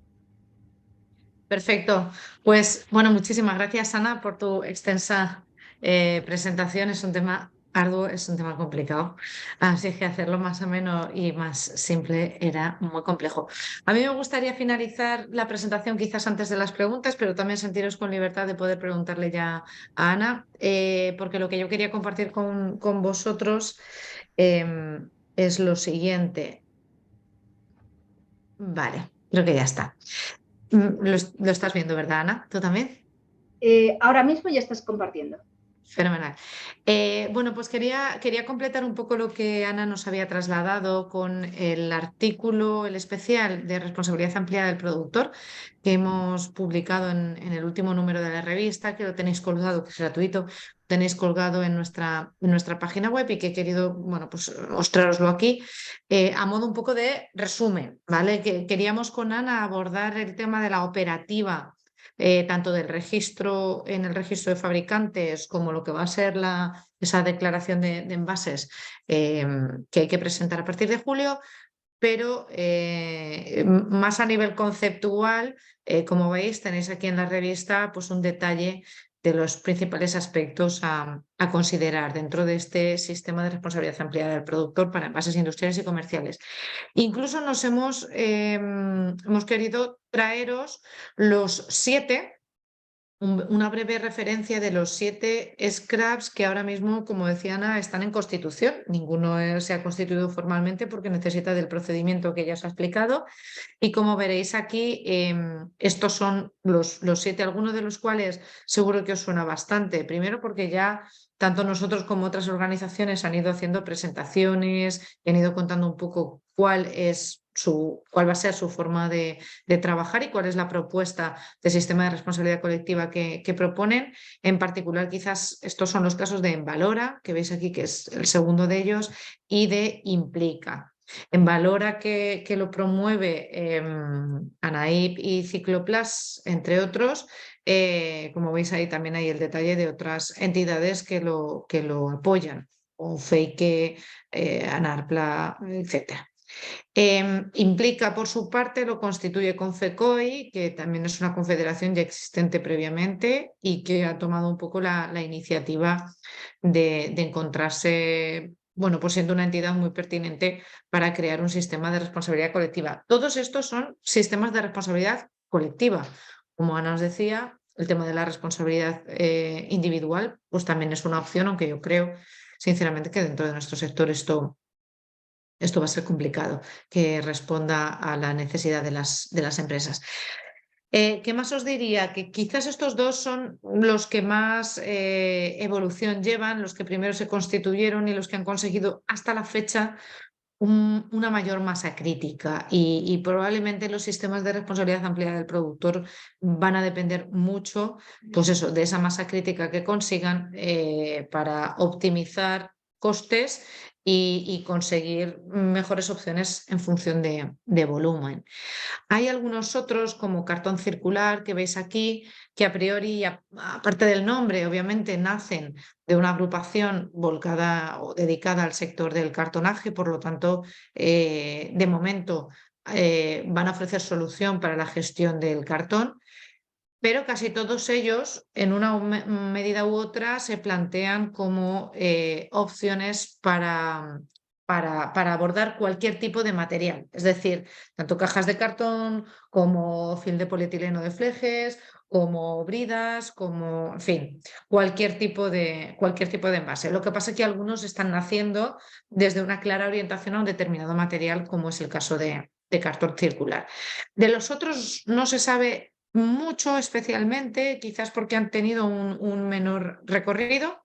Speaker 1: Perfecto. Pues bueno, muchísimas gracias, Ana, por tu extensa presentación. Es un tema arduo, es un tema complicado. Así que hacerlo más ameno y más simple era muy complejo. A mí me gustaría finalizar la presentación quizás antes de las preguntas, pero también sentiros con libertad de poder preguntarle ya a Ana, porque lo que yo quería compartir con vosotros es lo siguiente. Vale, creo que ya está. Lo estás viendo, ¿verdad, Ana? ¿Tú también?
Speaker 2: Ahora mismo ya estás compartiendo.
Speaker 1: Fenomenal. Bueno, pues quería completar un poco lo que Ana nos había trasladado con el artículo, el especial de responsabilidad ampliada del productor que hemos publicado en el último número de la revista, que lo tenéis colgado, que es gratuito, tenéis colgado en nuestra página web y que he querido, bueno, pues mostraroslo aquí a modo un poco de resumen, ¿vale? Que queríamos con Ana abordar el tema de la operativa tanto del registro en el registro de fabricantes como lo que va a ser esa declaración de envases que hay que presentar a partir de julio, pero más a nivel conceptual, como veis, tenéis aquí en la revista pues, un detalle de los principales aspectos a considerar dentro de este sistema de responsabilidad ampliada del productor para envases industriales y comerciales. Incluso hemos querido traeros los 7, una breve referencia de los 7 scraps que ahora mismo, como decía Ana, están en constitución. Ninguno se ha constituido formalmente porque necesita del procedimiento que ya os ha explicado. Y como veréis aquí, estos son los 7, algunos de los cuales seguro que os suena bastante. Primero porque ya tanto nosotros como otras organizaciones han ido haciendo presentaciones, han ido contando un poco cuál va a ser su forma de trabajar y cuál es la propuesta de sistema de responsabilidad colectiva que proponen. En particular, quizás estos son los casos de Envalora, que veis aquí que es el segundo de ellos, y de Implica. Envalora que lo promueve Anaip y Cicloplas, entre otros. Como veis ahí también hay el detalle de otras entidades que lo apoyan, o Feike, Anarpla, etc. Implica, por su parte, lo constituye Confecoi, que también es una confederación ya existente previamente y que ha tomado un poco la iniciativa de encontrarse, bueno, pues siendo una entidad muy pertinente para crear un sistema de responsabilidad colectiva. Todos estos son sistemas de responsabilidad colectiva. Como Ana os decía, el tema de la responsabilidad individual, pues también es una opción, aunque yo creo, sinceramente, que dentro de nuestro sector esto va a ser complicado, que responda a la necesidad de las empresas. ¿Qué más os diría? Que quizás estos dos son los que más evolución llevan, los que primero se constituyeron y los que han conseguido hasta la fecha una mayor masa crítica y probablemente los sistemas de responsabilidad ampliada del productor van a depender mucho, pues eso, de esa masa crítica que consigan para optimizar costes y conseguir mejores opciones en función de volumen. Hay algunos otros, como cartón circular, que veis aquí, que a priori, aparte del nombre, obviamente nacen de una agrupación volcada o dedicada al sector del cartonaje, por lo tanto, de momento van a ofrecer solución para la gestión del cartón. pero casi todos ellos, en una medida u otra, se plantean como opciones para abordar cualquier tipo de material. Es decir, tanto cajas de cartón como film de polietileno de flejes, como bridas, como, en fin, cualquier tipo de envase. Lo que pasa es que algunos están naciendo desde una clara orientación a un determinado material, como es el caso de cartón circular. De los otros no se sabe mucho especialmente, quizás porque han tenido un menor recorrido,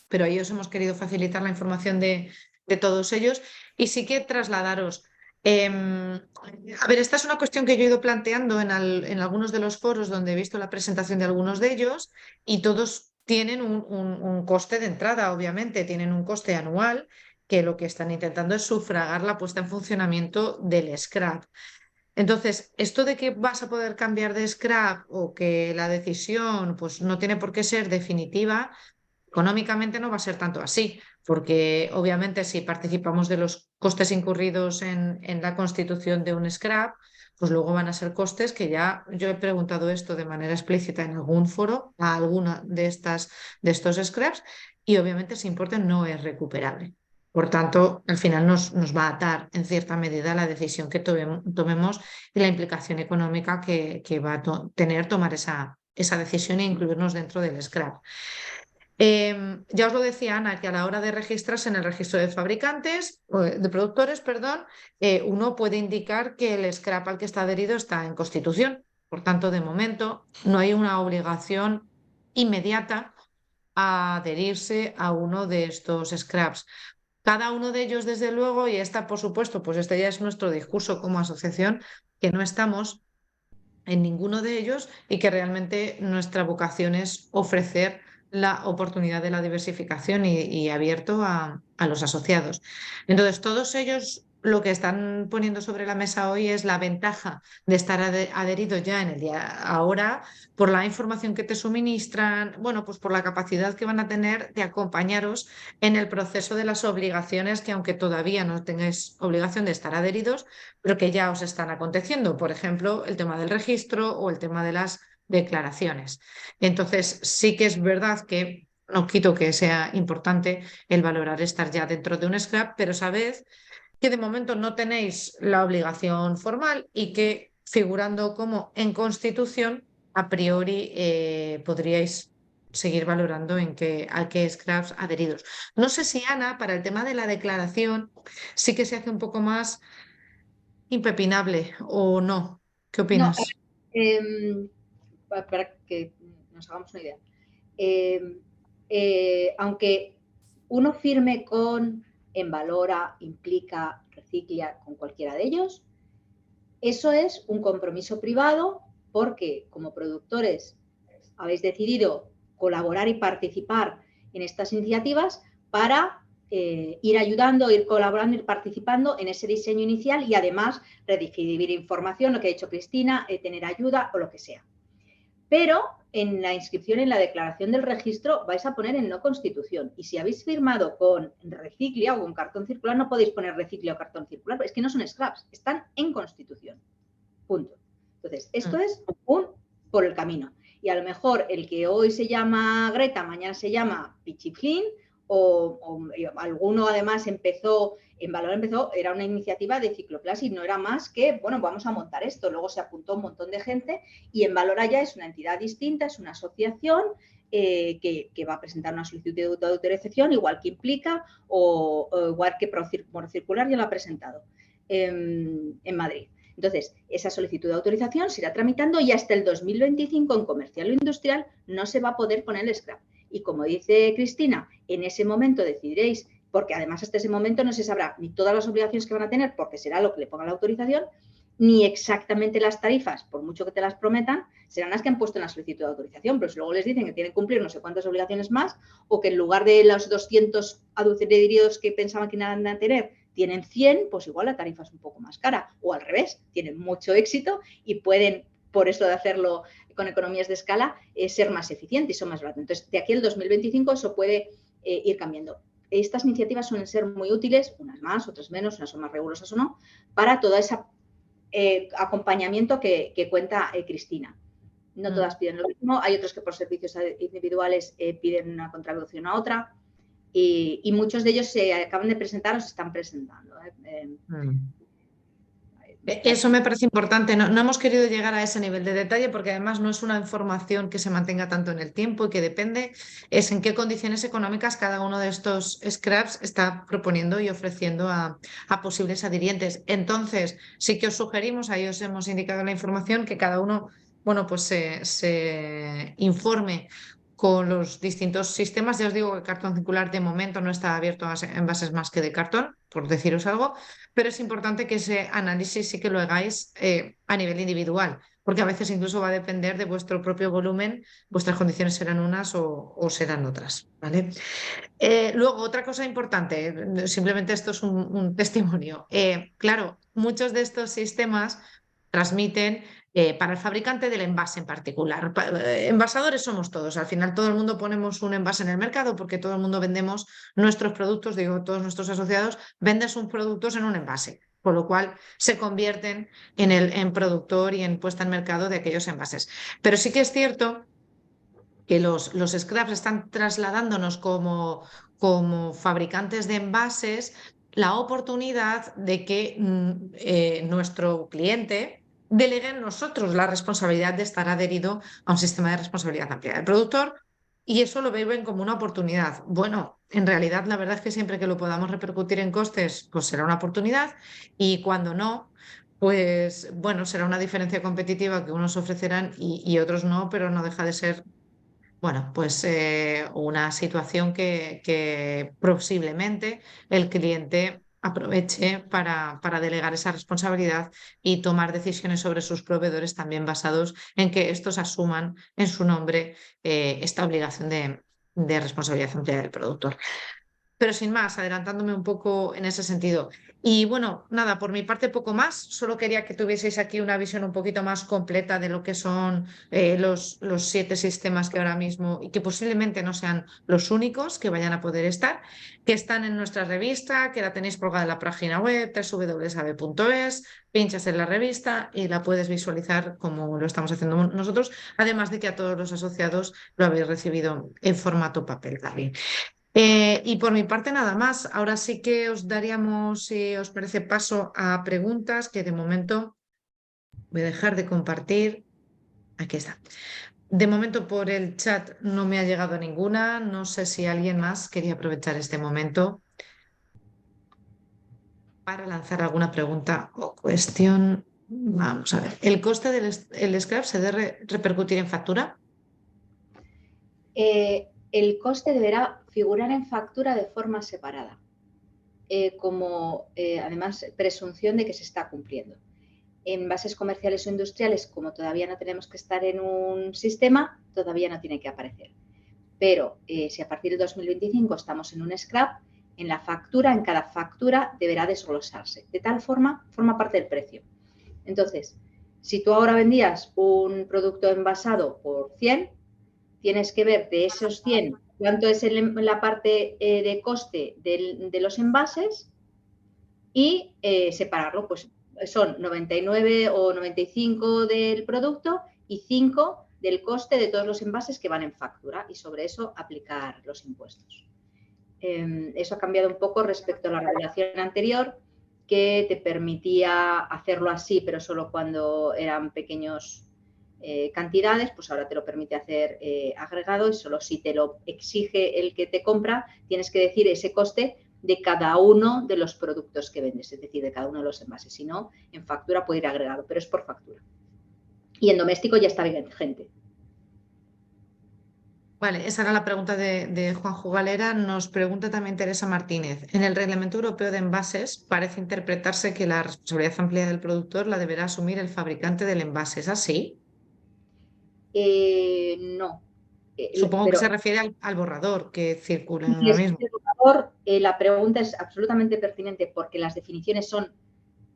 Speaker 1: pero ahí os hemos querido facilitar la información de todos ellos y sí que trasladaros. A ver, esta es una cuestión que yo he ido planteando en algunos de los foros donde he visto la presentación de algunos de ellos y todos tienen un coste de entrada, obviamente, tienen un coste anual que lo que están intentando es sufragar la puesta en funcionamiento del scrap. Entonces, esto de que vas a poder cambiar de scrap o que la decisión pues, no tiene por qué ser definitiva, económicamente no va a ser tanto así, porque obviamente si participamos de los costes incurridos en la constitución de un scrap, pues luego van a ser costes que ya yo he preguntado esto de manera explícita en algún foro a alguna de estos scraps y obviamente ese importe no es recuperable. Por tanto, al final nos va a atar en cierta medida la decisión que tomemos y la implicación económica que va a tener tomar esa decisión e incluirnos dentro del scrap. Ya os lo decía Ana, que a la hora de registrarse en el registro de fabricantes, de productores, perdón, uno puede indicar que el scrap al que está adherido está en constitución. Por tanto, de momento, no hay una obligación inmediata a adherirse a uno de estos scraps. Cada uno de ellos, desde luego, y esta, por supuesto, pues este ya es nuestro discurso como asociación, que no estamos en ninguno de ellos y que realmente nuestra vocación es ofrecer la oportunidad de la diversificación y abierto a los asociados. Entonces, todos ellos lo que están poniendo sobre la mesa hoy es la ventaja de estar adheridos ya en el día ahora por la información que te suministran, bueno, pues por la capacidad que van a tener de acompañaros en el proceso de las obligaciones que aunque todavía no tengáis obligación de estar adheridos, pero que ya os están aconteciendo. Por ejemplo, el tema del registro o el tema de las declaraciones. Entonces, sí que es verdad que no quito que sea importante el valorar estar ya dentro de un scrap, pero sabed que de momento no tenéis la obligación formal y que figurando como en Constitución, a priori podríais seguir valorando a qué scraps adheridos. No sé si Ana, para el tema de la declaración, sí que se hace un poco más impepinable o no. ¿Qué
Speaker 2: No,
Speaker 1: opinas?
Speaker 2: para que nos hagamos una idea. Aunque uno firme con Envalora, Implica, Reciclia, con cualquiera de ellos, eso es un compromiso privado porque como productores habéis decidido colaborar y participar en estas iniciativas para ir ayudando, ir colaborando, ir participando en ese diseño inicial y además recibir información, lo que ha dicho Cristina, tener ayuda o lo que sea. Pero en la inscripción, en la declaración del registro, vais a poner en no constitución. Y si habéis firmado con Reciclia o con cartón circular, no podéis poner Reciclia o cartón circular, es que no son scraps, están en constitución. Punto. Entonces, esto es un por el camino. Y a lo mejor el que hoy se llama Greta, mañana se llama Pichiflín, o alguno además Envalora empezó, era una iniciativa de Cicloplas y no era más que, bueno, vamos a montar esto. Luego se apuntó un montón de gente y Envalora ya es una entidad distinta, es una asociación que va a presentar una solicitud de autorización, igual que Implica o igual que Procircular ya lo ha presentado en Madrid. Entonces, esa solicitud de autorización se irá tramitando y hasta el 2025 en comercial o industrial no se va a poder poner el scrap. Y como dice Cristina, en ese momento decidiréis, porque además hasta ese momento no se sabrá ni todas las obligaciones que van a tener, porque será lo que le ponga la autorización, ni exactamente las tarifas, por mucho que te las prometan, serán las que han puesto en la solicitud de autorización, pero si luego les dicen que tienen que cumplir no sé cuántas obligaciones más, o que en lugar de los 200 adheridos que pensaban que iban a tener, tienen 100, pues igual la tarifa es un poco más cara, o al revés, tienen mucho éxito y pueden, por eso de hacerlo con economías de escala, ser más eficientes y son más baratos. Entonces, de aquí al 2025 eso puede ir cambiando. Estas iniciativas suelen ser muy útiles, unas más, otras menos, unas son más rigurosas o no, para todo ese acompañamiento que cuenta Cristina. No todas piden lo mismo. Hay otros que por servicios individuales piden una contribución a otra. Y muchos de ellos se acaban de presentar o se están presentando.
Speaker 1: Eso me parece importante. No hemos querido llegar a ese nivel de detalle porque además no es una información que se mantenga tanto en el tiempo y que depende es en qué condiciones económicas cada uno de estos scraps está proponiendo y ofreciendo a posibles adhirientes. Entonces, sí que os sugerimos, ahí os hemos indicado la información, que cada uno, bueno, pues se informe con los distintos sistemas. Ya os digo que cartón circular de momento no está abierto a envases más que de cartón, por deciros algo, pero es importante que ese análisis sí que lo hagáis a nivel individual, porque a veces incluso va a depender de vuestro propio volumen, vuestras condiciones serán unas o serán otras, ¿vale? Luego, otra cosa importante, simplemente esto es un testimonio. Claro, muchos de estos sistemas transmiten para el fabricante del envase en particular. Envasadores somos todos, al final todo el mundo ponemos un envase en el mercado porque todo el mundo vendemos nuestros productos, digo, todos nuestros asociados venden sus productos en un envase, por lo cual se convierten en productor y en puesta en mercado de aquellos envases. Pero sí que es cierto que los scraps están trasladándonos como fabricantes de envases la oportunidad de que nuestro cliente delegue en nosotros la responsabilidad de estar adherido a un sistema de responsabilidad amplia del productor y eso lo ven como una oportunidad. Bueno, en realidad la verdad es que siempre que lo podamos repercutir en costes, pues será una oportunidad y cuando no, pues bueno, será una diferencia competitiva que unos ofrecerán y otros no, pero no deja de ser bueno, pues una situación que posiblemente el cliente aproveche para delegar esa responsabilidad y tomar decisiones sobre sus proveedores también basados en que estos asuman en su nombre esta obligación de responsabilidad amplia del productor. Pero sin más, adelantándome un poco en ese sentido. Y bueno, nada, por mi parte poco más. Solo quería que tuvieseis aquí una visión un poquito más completa de lo que son los 7 sistemas que ahora mismo, y que posiblemente no sean los únicos que vayan a poder estar, que están en nuestra revista, que la tenéis colgada en la página web, www.sabe.es, pinchas en la revista y la puedes visualizar como lo estamos haciendo nosotros, además de que a todos los asociados lo habéis recibido en formato papel también. Y por mi parte nada más. Ahora sí que os daríamos, si os parece, paso a preguntas que de momento voy a dejar de compartir. Aquí está. De momento por el chat no me ha llegado ninguna. No sé si alguien más quería aprovechar este momento para lanzar alguna pregunta o cuestión. Vamos a ver. ¿El coste del scrap se debe repercutir en factura?
Speaker 2: El coste deberá figurar en factura de forma separada, como además presunción de que se está cumpliendo. En envases comerciales o industriales, como todavía no tenemos que estar en un sistema, todavía no tiene que aparecer. Pero si a partir de 2025 estamos en un scrap, en la factura, en cada factura deberá desglosarse. De tal forma, forma parte del precio. Entonces, si tú ahora vendías un producto envasado por 100, tienes que ver de esos 100 cuánto es la parte de coste de los envases y separarlo. Pues son 99 o 95 del producto y 5 del coste de todos los envases que van en factura y sobre eso aplicar los impuestos. Eso ha cambiado un poco respecto a la regulación anterior, que te permitía hacerlo así, pero solo cuando eran pequeños cantidades, pues ahora te lo permite hacer agregado y solo si te lo exige el que te compra, tienes que decir ese coste de cada uno de los productos que vendes, es decir, de cada uno de los envases. Si no, en factura puede ir agregado, pero es por factura. Y en doméstico ya está vigente.
Speaker 1: Vale, esa era la pregunta de Juanjo Galera. Nos pregunta también Teresa Martínez. En el Reglamento Europeo de Envases parece interpretarse que la responsabilidad amplia del productor la deberá asumir el fabricante del envase. ¿Es así?
Speaker 2: No.
Speaker 1: Supongo que
Speaker 2: Pero
Speaker 1: se refiere al borrador que circula
Speaker 2: si
Speaker 1: ahora
Speaker 2: es
Speaker 1: mismo.
Speaker 2: el borrador, la pregunta es absolutamente pertinente porque las definiciones son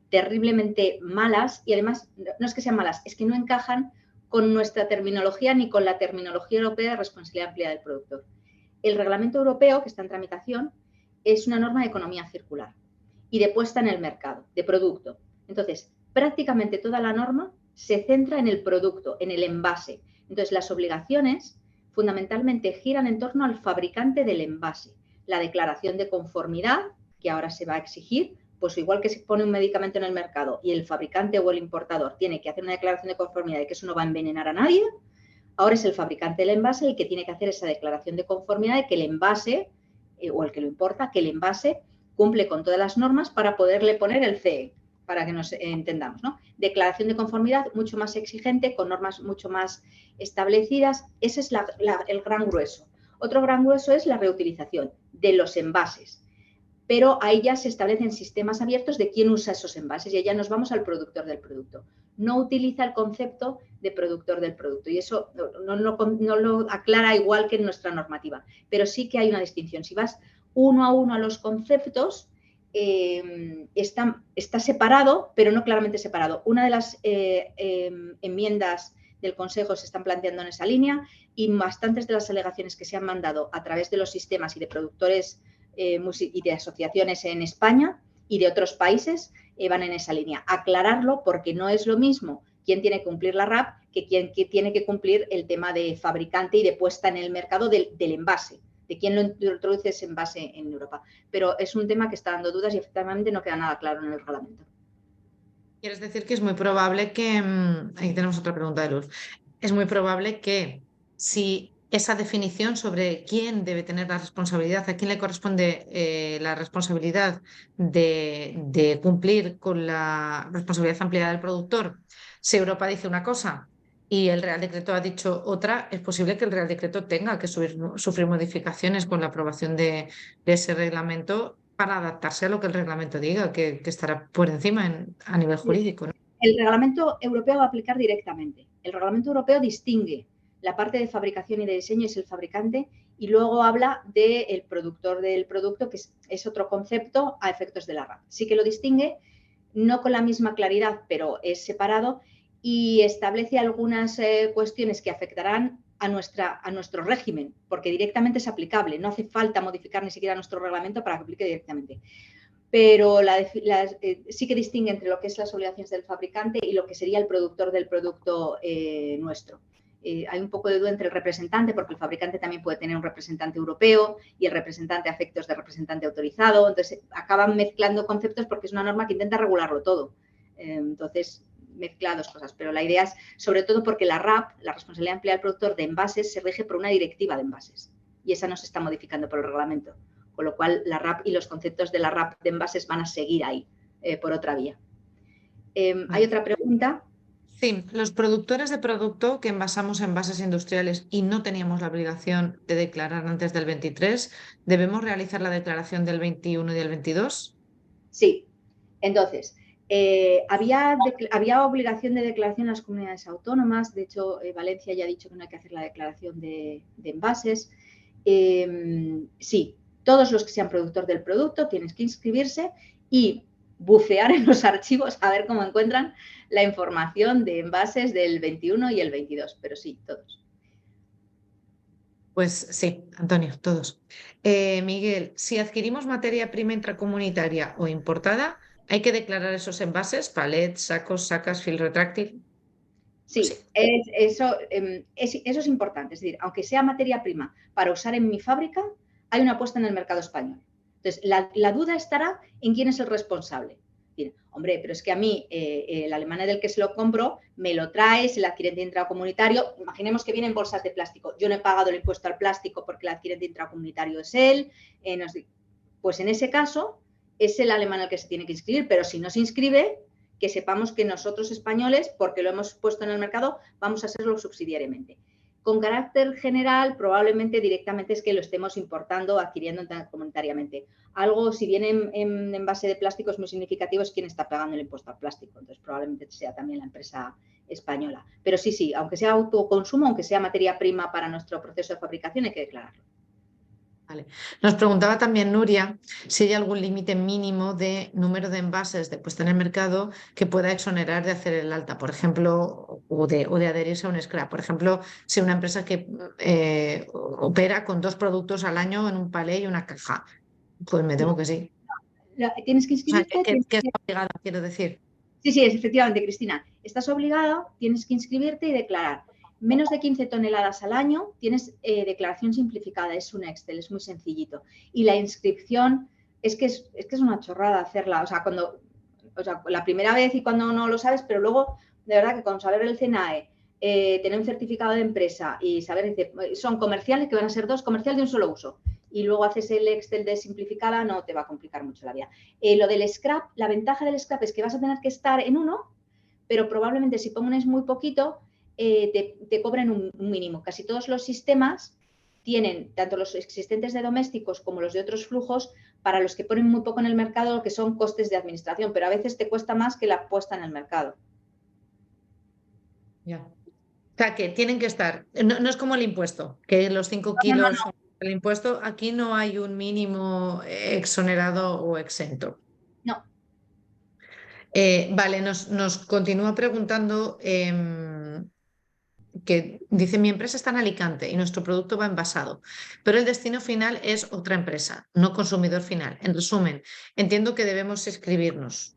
Speaker 2: terriblemente malas y además no es que sean malas, es que no encajan con nuestra terminología ni con la terminología europea de responsabilidad amplia del productor. El reglamento europeo que está en tramitación es una norma de economía circular y de puesta en el mercado, de producto. Entonces, prácticamente toda la norma se centra en el producto, en el envase. Entonces, las obligaciones fundamentalmente giran en torno al fabricante del envase. La declaración de conformidad, que ahora se va a exigir, pues igual que se pone un medicamento en el mercado y el fabricante o el importador tiene que hacer una declaración de conformidad de que eso no va a envenenar a nadie, ahora es el fabricante del envase el que tiene que hacer esa declaración de conformidad de que el envase, o el que lo importa, que el envase cumple con todas las normas para poderle poner el CE, para que nos entendamos, ¿no? Declaración de conformidad mucho más exigente, con normas mucho más establecidas. Ese es el gran grueso. Otro gran grueso es la reutilización de los envases. Pero ahí ya se establecen sistemas abiertos de quién usa esos envases y allá nos vamos al productor del producto. No utiliza el concepto de productor del producto y eso no lo aclara igual que en nuestra normativa, pero sí que hay una distinción. Si vas uno a los conceptos, está separado, pero no claramente separado. Una de las enmiendas del Consejo se están planteando en esa línea y bastantes de las alegaciones que se han mandado a través de los sistemas y de productores y de asociaciones en España y de otros países van en esa línea. Aclararlo porque no es lo mismo quién tiene que cumplir la RAP que quién tiene que cumplir el tema de fabricante y de puesta en el mercado del envase, de quién lo introduce ese envase en Europa. Pero es un tema que está dando dudas y efectivamente no queda nada claro en el reglamento.
Speaker 1: Quieres decir que es muy probable que, ahí tenemos otra pregunta de Luz, es muy probable que si esa definición sobre quién debe tener la responsabilidad, a quién le corresponde la responsabilidad de cumplir con la responsabilidad ampliada del productor, si Europa dice una cosa y el Real Decreto ha dicho otra, es posible que el Real Decreto tenga que sufrir modificaciones con la aprobación de ese reglamento para adaptarse a lo que el reglamento diga, que estará por encima a nivel jurídico, ¿no?
Speaker 2: El reglamento europeo va a aplicar directamente. El reglamento europeo distingue la parte de fabricación y de diseño, es el fabricante, y luego habla del productor del producto, que es otro concepto a efectos de la RAP. Sí que lo distingue, no con la misma claridad, pero es separado y establece algunas cuestiones que afectarán a nuestro régimen, porque directamente es aplicable. No hace falta modificar ni siquiera nuestro reglamento para que aplique directamente. Pero sí que distingue entre lo que es las obligaciones del fabricante y lo que sería el productor del producto nuestro. Hay un poco de duda entre el representante, porque el fabricante también puede tener un representante europeo y el representante a efectos de representante autorizado. Entonces, acaban mezclando conceptos porque es una norma que intenta regularlo todo. Entonces, mezcla dos cosas. Pero la idea es, sobre todo porque la RAP, la responsabilidad ampliada del productor de envases, se rige por una directiva de envases. Y esa no se está modificando por el reglamento. Con lo cual, la RAP y los conceptos de la RAP de envases van a seguir ahí, por otra vía. Hay otra pregunta.
Speaker 1: Sí, los productores de producto que envasamos envases industriales y no teníamos la obligación de declarar antes del 23, ¿debemos realizar la declaración del 21 y del 22?
Speaker 2: Sí. Entonces, había obligación de declaración en las comunidades autónomas. De hecho, Valencia ya ha dicho que no hay que hacer la declaración de envases. Sí, todos los que sean productor del producto tienes que inscribirse y bucear en los archivos a ver cómo encuentran la información de envases del 21 y el 22, pero sí, todos.
Speaker 1: Pues sí, Antonio, todos. Miguel, si adquirimos materia prima intracomunitaria o importada, ¿hay que declarar esos envases, palets, sacos, sacas, film retráctil?
Speaker 2: Sí, eso es importante. Es decir, aunque sea materia prima para usar en mi fábrica, hay una apuesta en el mercado español. Entonces, la duda estará en quién es el responsable. Decir, hombre, pero es que a mí, el alemán del que se lo compro, me lo trae, es el adquirente intracomunitario. Imaginemos que vienen bolsas de plástico. Yo no he pagado el impuesto al plástico porque el adquirente intracomunitario es él. Pues en ese caso, es el alemán el que se tiene que inscribir, pero si no se inscribe, que sepamos que nosotros españoles, porque lo hemos puesto en el mercado, vamos a hacerlo subsidiariamente. Con carácter general, probablemente directamente es que lo estemos importando, adquiriendo comunitariamente. Algo, si viene en envase de plástico, es muy significativo, es quien está pagando el impuesto al plástico. Entonces, probablemente sea también la empresa española. Pero sí, aunque sea autoconsumo, aunque sea materia prima para nuestro proceso de fabricación, hay que declararlo.
Speaker 1: Vale. Nos preguntaba también Nuria si hay algún límite mínimo de número de envases de puesta en el mercado que pueda exonerar de hacer el alta, por ejemplo, o de adherirse a un scrap. Por ejemplo, si una empresa que opera con 2 productos al año en un palé y una caja, pues me temo que sí.
Speaker 2: Tienes que
Speaker 1: O sea,
Speaker 2: inscribirte.
Speaker 1: que está obligada, quiero decir.
Speaker 2: Sí, efectivamente, Cristina. Estás obligado, tienes que inscribirte y declarar. Menos de 15 toneladas al año tienes declaración simplificada, es un Excel, es muy sencillito. Y la inscripción es que es una chorrada hacerla, o sea, la primera vez y cuando no lo sabes, pero luego, de verdad que con saber el CNAE, tener un certificado de empresa y saber, son comerciales, que van a ser 2, comercial de un solo uso. Y luego haces el Excel de simplificada, no te va a complicar mucho la vida. Lo del scrap, la ventaja del scrap es que vas a tener que estar en uno, pero probablemente si pones muy poquito, te cobren un mínimo. Casi todos los sistemas tienen, tanto los existentes de domésticos como los de otros flujos, para los que ponen muy poco en el mercado, que son costes de administración, pero a veces te cuesta más que la puesta en el mercado.
Speaker 1: Ya. O sea, que tienen que estar, no es como el impuesto, que los 5
Speaker 2: No, no,
Speaker 1: kilos
Speaker 2: no.
Speaker 1: son el impuesto, aquí no hay un mínimo exonerado o exento.
Speaker 2: No.
Speaker 1: Vale, nos continúa preguntando que dice, mi empresa está en Alicante y nuestro producto va envasado, pero el destino final es otra empresa, no consumidor final. En resumen, entiendo que debemos inscribirnos.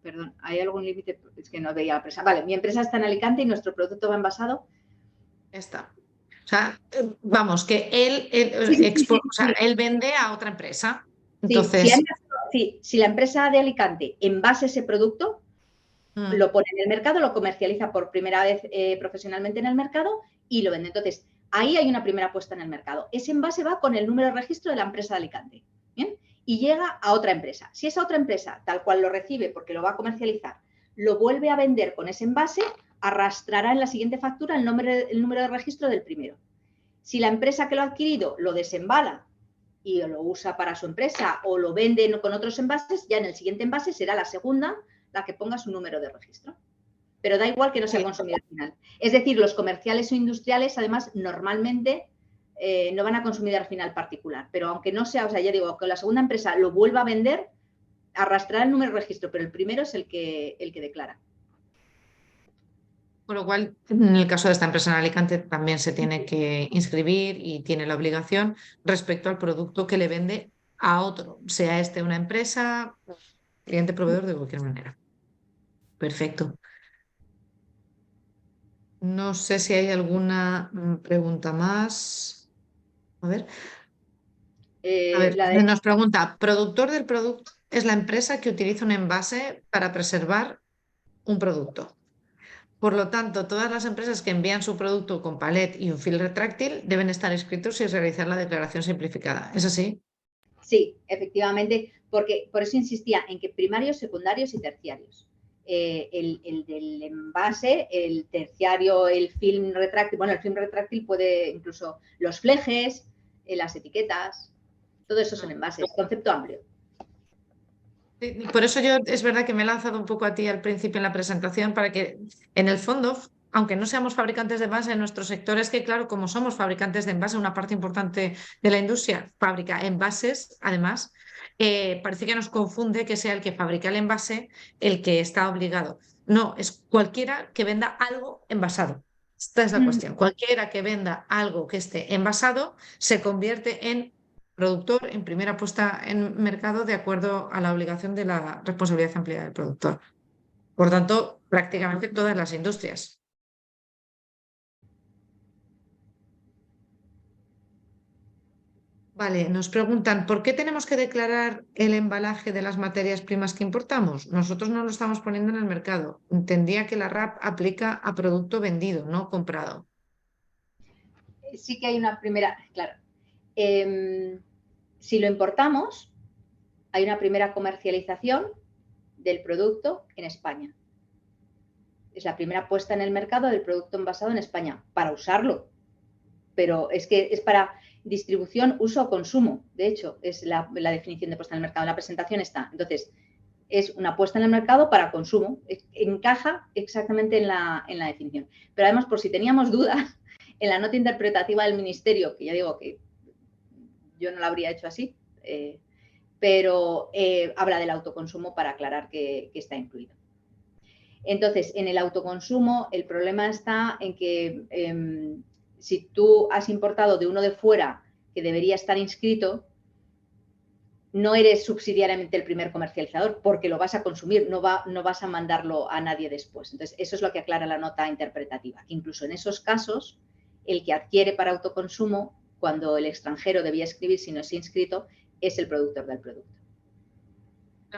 Speaker 2: Perdón, ¿hay algún límite? Es que no veía la empresa. Vale, mi empresa está en Alicante y nuestro producto va envasado.
Speaker 1: Está. O sea, vamos, que o sea, él vende a otra empresa.
Speaker 2: Sí,
Speaker 1: Entonces,
Speaker 2: si la empresa de Alicante envasa ese producto,
Speaker 1: mm,
Speaker 2: lo pone en el mercado, lo comercializa por primera vez profesionalmente en el mercado y lo vende. Entonces, ahí hay una primera puesta en el mercado. Ese envase va con el número de registro de la empresa de Alicante. ¿Bien? Y llega a otra empresa. Si esa otra empresa, tal cual lo recibe porque lo va a comercializar, lo vuelve a vender con ese envase, arrastrará en la siguiente factura el número de registro del primero. Si la empresa que lo ha adquirido lo desembala y lo usa para su empresa o lo vende con otros envases, ya en el siguiente envase será la segunda la que ponga su número de registro. Pero da igual que no sea consumidor final. Es decir, los comerciales o industriales, además, normalmente no van a consumidor final particular. Pero aunque no sea, o sea, ya digo, que la segunda empresa lo vuelva a vender, arrastrará el número de registro, pero el primero es el que declara.
Speaker 1: con lo cual, en el caso de esta empresa en Alicante, también se tiene que inscribir y tiene la obligación respecto al producto que le vende a otro, sea este una empresa, cliente, proveedor, de cualquier manera. Perfecto. No sé si hay alguna pregunta más. A ver. A ver, nos pregunta, ¿productor del producto es la empresa que utiliza un envase para preservar un producto? Por lo tanto, todas las empresas que envían su producto con palet y un film retráctil deben estar inscritos y realizar la declaración simplificada. ¿Es así?
Speaker 2: Sí, efectivamente, porque por eso insistía en que primarios, secundarios y terciarios. El del envase, el terciario, el film retráctil, bueno, el film retráctil puede incluso los flejes, las etiquetas, todo eso son envases, concepto amplio.
Speaker 1: Por eso yo es verdad que me he lanzado un poco a ti al principio en la presentación para que en el fondo, aunque no seamos fabricantes de envase en nuestro sector, es que claro, como somos fabricantes de envase, una parte importante de la industria fabrica envases, además, parece que nos confunde que sea el que fabrica el envase el que está obligado. No, es cualquiera que venda algo envasado. Esta es la cuestión. Cualquiera que venda algo que esté envasado se convierte en productor en primera puesta en mercado de acuerdo a la obligación de la responsabilidad ampliada del productor. Por tanto, prácticamente todas las industrias. Vale, nos preguntan, ¿por qué tenemos que declarar el embalaje de las materias primas que importamos? Nosotros no lo estamos poniendo en el mercado. Entendía que la RAP aplica a producto vendido, no comprado.
Speaker 2: Sí que hay una primera, claro. Si lo importamos, hay una primera comercialización del producto en España. Es la primera puesta en el mercado del producto envasado en España para usarlo. Pero es que es para distribución, uso o consumo. De hecho, es la definición de puesta en el mercado. En la presentación está. Entonces, es una puesta en el mercado para consumo. Encaja exactamente en la definición. Pero además, por si teníamos dudas, en la nota interpretativa del Ministerio, que ya digo que yo no la habría hecho así, pero habla del autoconsumo para aclarar que está incluido. Entonces, en el autoconsumo, el problema está en que si tú has importado de uno de fuera que debería estar inscrito, no eres subsidiariamente el primer comercializador porque lo vas a consumir, no vas a mandarlo a nadie después. Entonces, eso es lo que aclara la nota interpretativa, que incluso en esos casos, el que adquiere para autoconsumo, cuando el extranjero debía escribir si no es inscrito, es el productor del producto.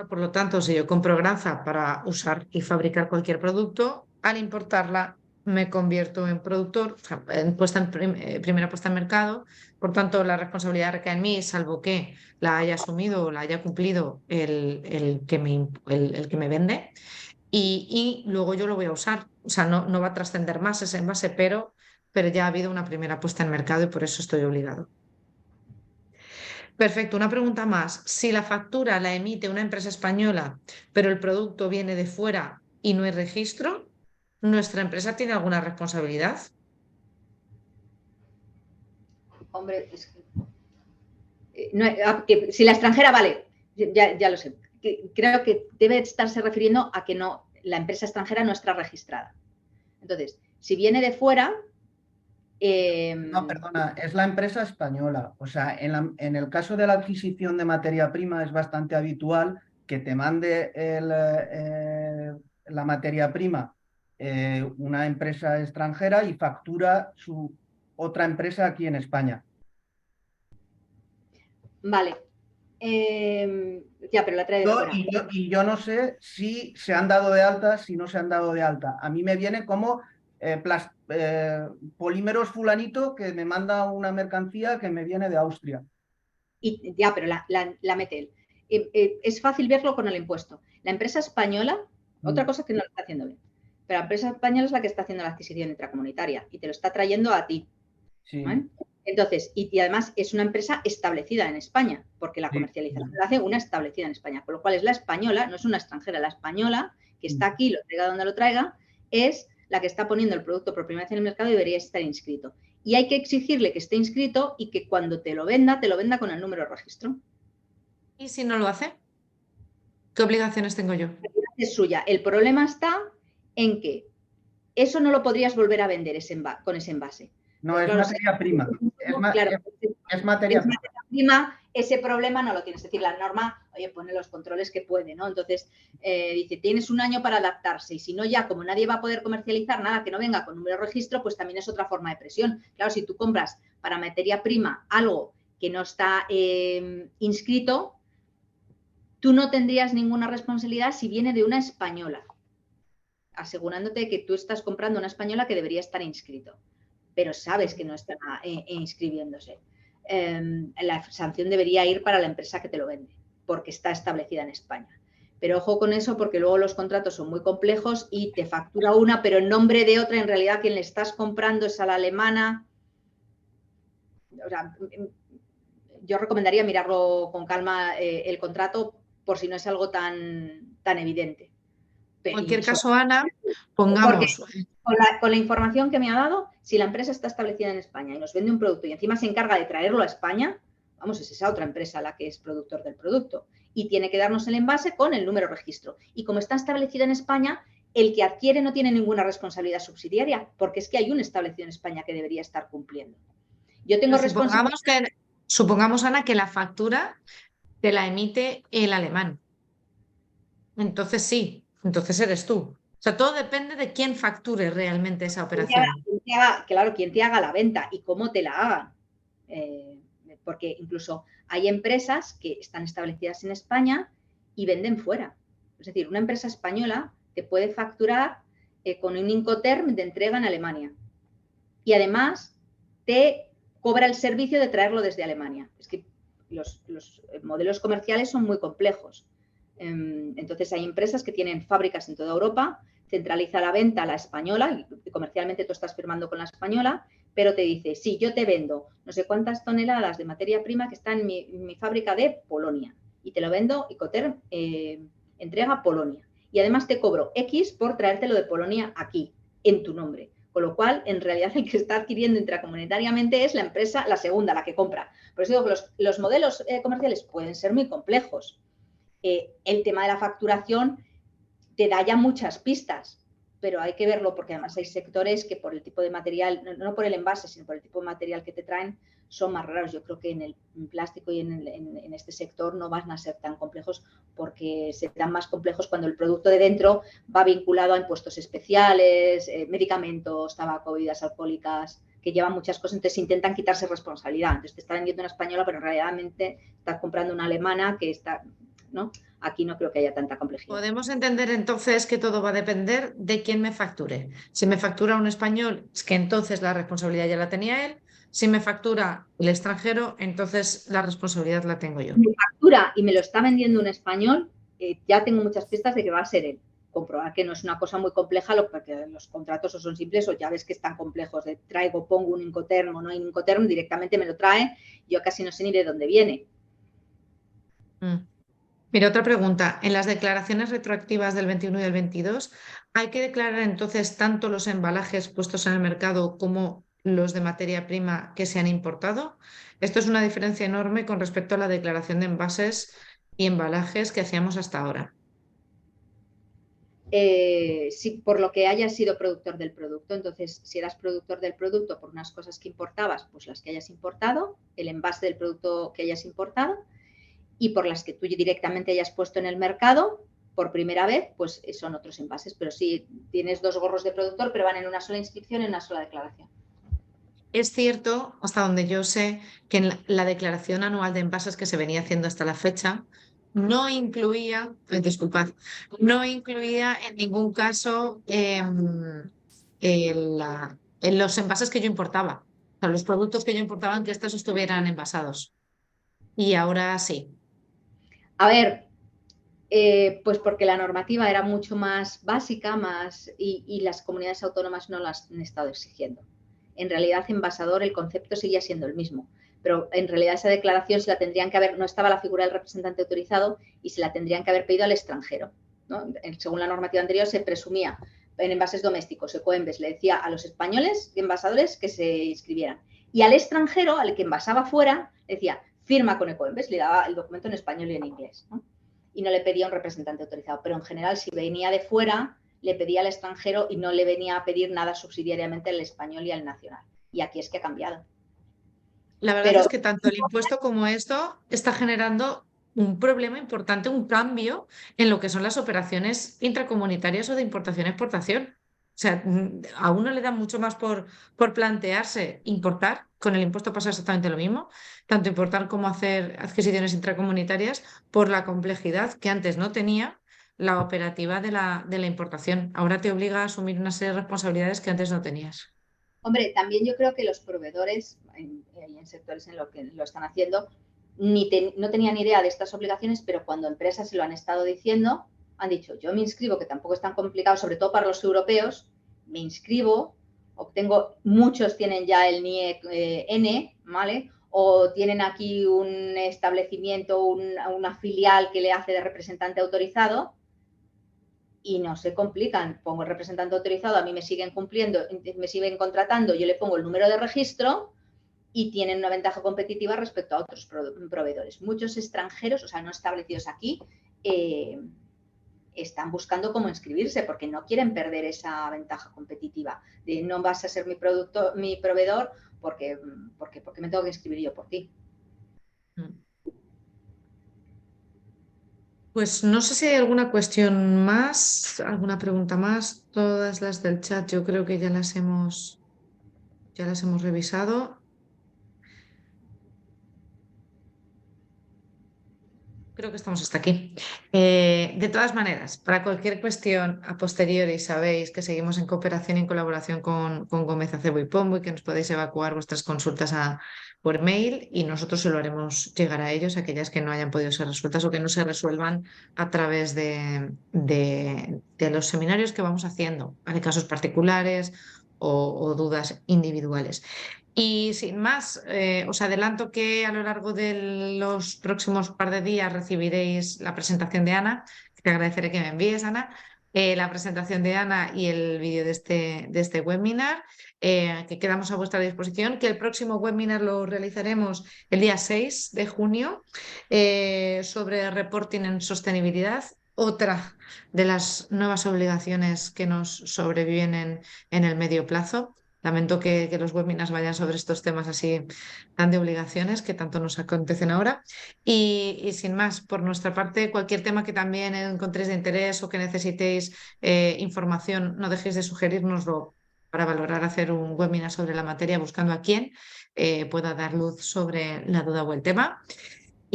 Speaker 1: Por lo tanto, si yo compro granja para usar y fabricar cualquier producto, al importarla me convierto en productor, o sea, primera puesta en mercado, por tanto la responsabilidad recae en mí, salvo que la haya asumido o la haya cumplido el que me vende, y luego yo lo voy a usar. O sea, no va a trascender más ese envase, pero ya ha habido una primera puesta en mercado y por eso estoy obligado. Perfecto, una pregunta más. Si la factura la emite una empresa española, pero el producto viene de fuera y no hay registro, ¿nuestra empresa tiene alguna responsabilidad?
Speaker 2: Hombre, es que, si la extranjera, vale, ya lo sé. Creo que debe estarse refiriendo a que no, la empresa extranjera no está registrada. Entonces, si viene de fuera...
Speaker 4: No, perdona, es la empresa española. O sea, en el caso de la adquisición de materia prima es bastante habitual que te mande la materia prima una empresa extranjera y factura su otra empresa aquí en España.
Speaker 2: Vale. Ya, pero la trae de fuera.
Speaker 4: Y yo no sé si se han dado de alta, si no se han dado de alta. A mí me viene como polímeros fulanito que me manda una mercancía que me viene de Austria.
Speaker 2: Y ya, pero la mete él. Es fácil verlo con el impuesto. La empresa española, otra cosa es que no lo está haciendo bien, pero la empresa española es la que está haciendo la adquisición intracomunitaria y te lo está trayendo a ti.
Speaker 4: Sí.
Speaker 2: ¿Vale? Entonces, y además es una empresa establecida en España, porque la comercialización la hace una establecida en España, con lo cual es la española, no es una extranjera, la española que está aquí, lo traiga donde lo traiga, es la que está poniendo el producto por primera vez en el mercado y debería estar inscrito. Y hay que exigirle que esté inscrito y que cuando te lo venda con el número de registro.
Speaker 1: ¿Y si no lo hace? ¿Qué obligaciones tengo yo?
Speaker 2: Es suya. El problema está en que eso no lo podrías volver a vender con ese envase.
Speaker 4: No, es materia prima. Es materia
Speaker 2: prima. Ese problema no lo tienes. Es decir, la norma, oye, pone los controles que puede, ¿no? Entonces, dice, tienes un año para adaptarse y si no ya, como nadie va a poder comercializar nada que no venga con número de registro, pues también es otra forma de presión. Claro, si tú compras para materia prima algo que no está inscrito, tú no tendrías ninguna responsabilidad si viene de una española, asegurándote de que tú estás comprando una española que debería estar inscrito, pero sabes que no está inscribiéndose. La sanción debería ir para la empresa que te lo vende, porque está establecida en España. Pero ojo con eso, porque luego los contratos son muy complejos y te factura una, pero en nombre de otra, en realidad quien le estás comprando es a la alemana. O sea, yo recomendaría mirarlo con calma el contrato, por si no es algo tan evidente.
Speaker 1: En cualquier caso, Ana, pongamos...
Speaker 2: Con la información que me ha dado, si la empresa está establecida en España y nos vende un producto y encima se encarga de traerlo a España, vamos, es esa otra empresa la que es productor del producto y tiene que darnos el envase con el número de registro. Y como está establecida en España, el que adquiere no tiene ninguna responsabilidad subsidiaria, porque es que hay un establecido en España que debería estar cumpliendo. Yo tengo responsabilidad.
Speaker 1: Supongamos, Ana, que la factura te la emite el alemán. Entonces sí, entonces eres tú. O sea, todo depende de quién facture realmente esa operación.
Speaker 2: Quien te haga la venta y cómo te la hagan. Porque incluso hay empresas que están establecidas en España y venden fuera. Es decir, una empresa española te puede facturar con un Incoterm de entrega en Alemania. Y además te cobra el servicio de traerlo desde Alemania. Es que los modelos comerciales son muy complejos. Entonces hay empresas que tienen fábricas en toda Europa, centraliza la venta la española, y comercialmente tú estás firmando con la española, pero te dice, sí, yo te vendo no sé cuántas toneladas de materia prima que está en mi fábrica de Polonia y te lo vendo, Incoterm entrega a Polonia. Y además te cobro X por traértelo de Polonia aquí, en tu nombre. Con lo cual, en realidad, el que está adquiriendo intracomunitariamente es la empresa, la segunda, la que compra. Por eso digo que los modelos comerciales pueden ser muy complejos. El tema de la facturación te da ya muchas pistas, pero hay que verlo porque además hay sectores que por el tipo de material, no por el envase, sino por el tipo de material que te traen, son más raros. Yo creo que en el plástico y en este sector no van a ser tan complejos, porque serán más complejos cuando el producto de dentro va vinculado a impuestos especiales, medicamentos, tabaco, bebidas alcohólicas, que llevan muchas cosas, entonces intentan quitarse responsabilidad. Entonces te está vendiendo una española, pero realmente estás comprando una alemana que está, ¿no? Aquí no creo que haya tanta complejidad.
Speaker 1: Podemos entender entonces que todo va a depender de quién me facture. Si me factura un español, es que entonces la responsabilidad ya la tenía él. Si me factura el extranjero, entonces la responsabilidad la tengo yo.
Speaker 2: Me factura y me lo está vendiendo un español, ya tengo muchas pistas de que va a ser él. Comprobar que no es una cosa muy compleja, porque los contratos o son simples o ya ves que están complejos. De traigo, pongo un Incoterm o no hay un Incoterm, directamente me lo trae, yo casi no sé ni de dónde viene.
Speaker 1: Mira, otra pregunta. En las declaraciones retroactivas del 21 y del 22, ¿hay que declarar entonces tanto los embalajes puestos en el mercado como los de materia prima que se han importado? Esto es una diferencia enorme con respecto a la declaración de envases y embalajes que hacíamos hasta ahora.
Speaker 2: Sí, por lo que hayas sido productor del producto. Entonces, si eras productor del producto por unas cosas que importabas, pues las que hayas importado, el envase del producto que hayas importado, y por las que tú directamente hayas puesto en el mercado por primera vez, pues son otros envases. Pero sí, tienes 2 gorros de productor, pero van en una sola inscripción, en una sola declaración.
Speaker 1: Es cierto, hasta donde yo sé, que en la declaración anual de envases que se venía haciendo hasta la fecha no incluía, disculpad, no incluía en ningún caso en los envases que yo importaba, o sea, los productos que yo importaba, que estos estuvieran envasados. Y ahora sí.
Speaker 2: A ver, pues porque la normativa era mucho más básica y las comunidades autónomas no las han estado exigiendo. En realidad, envasador, el concepto seguía siendo el mismo, pero en realidad esa declaración se la tendrían que haber, no estaba la figura del representante autorizado y se la tendrían que haber pedido al extranjero, ¿no? Según la normativa anterior se presumía en envases domésticos, Ecoembes le decía a los españoles envasadores que se inscribieran, y al extranjero, al que envasaba fuera, decía firma con Ecoembes, le daba el documento en español y en inglés, ¿no? Y no le pedía un representante autorizado, pero en general si venía de fuera le pedía al extranjero y no le venía a pedir nada subsidiariamente al español y al nacional. Y aquí es que ha cambiado.
Speaker 1: La verdad es que tanto el impuesto como esto está generando un problema importante, un cambio en lo que son las operaciones intracomunitarias o de importación-exportación. O sea, a uno le da mucho más por plantearse importar, con el impuesto pasa exactamente lo mismo, tanto importar como hacer adquisiciones intracomunitarias por la complejidad que antes no tenía la operativa de la importación. Ahora te obliga a asumir una serie de responsabilidades que antes no tenías.
Speaker 2: Hombre, también yo creo que los proveedores, en sectores en los que lo están haciendo, no tenían idea de estas obligaciones, pero cuando empresas se lo han estado diciendo, han dicho, yo me inscribo, que tampoco es tan complicado, sobre todo para los europeos, me inscribo, obtengo, muchos tienen ya el NIE N, ¿vale? O tienen aquí un establecimiento, una filial que le hace de representante autorizado, y no se complican. Pongo el representante autorizado, a mí me siguen cumpliendo, me siguen contratando, yo le pongo el número de registro y tienen una ventaja competitiva respecto a otros proveedores. Muchos extranjeros, o sea, no establecidos aquí, están buscando cómo inscribirse porque no quieren perder esa ventaja competitiva de no vas a ser mi proveedor porque me tengo que inscribir yo por ti.
Speaker 1: Pues no sé si hay alguna cuestión más, alguna pregunta más. Todas las del chat yo creo que ya las hemos revisado. Creo que estamos hasta aquí. De todas maneras, para cualquier cuestión a posteriori, sabéis que seguimos en cooperación y en colaboración con Gómez Acebo y Pombo y que nos podéis evacuar vuestras consultas por mail y nosotros se lo haremos llegar a ellos, aquellas que no hayan podido ser resueltas o que no se resuelvan a través de los seminarios que vamos haciendo, ¿vale? Casos particulares o dudas individuales. Y sin más, os adelanto que a lo largo de los próximos par de días recibiréis la presentación de Ana. Te agradeceré que me envíes, Ana, la presentación de Ana y el vídeo de este webinar, que quedamos a vuestra disposición, que el próximo webinar lo realizaremos el día 6 de junio sobre reporting en sostenibilidad, otra de las nuevas obligaciones que nos sobreviven en el medio plazo. lamento que los webinars vayan sobre estos temas así tan de obligaciones que tanto nos acontecen ahora. Y sin más, por nuestra parte, cualquier tema que también encontréis de interés o que necesitéis información, no dejéis de sugerirnoslo para valorar hacer un webinar sobre la materia, buscando a quién pueda dar luz sobre la duda o el tema.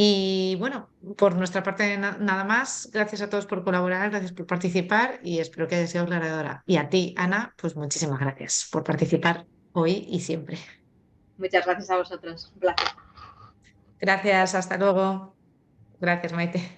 Speaker 1: Y bueno, por nuestra parte nada más. Gracias a todos por colaborar, gracias por participar y espero que haya sido aclaradora. Y a ti, Ana, pues muchísimas gracias por participar hoy y siempre.
Speaker 2: Muchas gracias a vosotros. Un placer.
Speaker 1: Gracias, hasta luego. Gracias, Maite.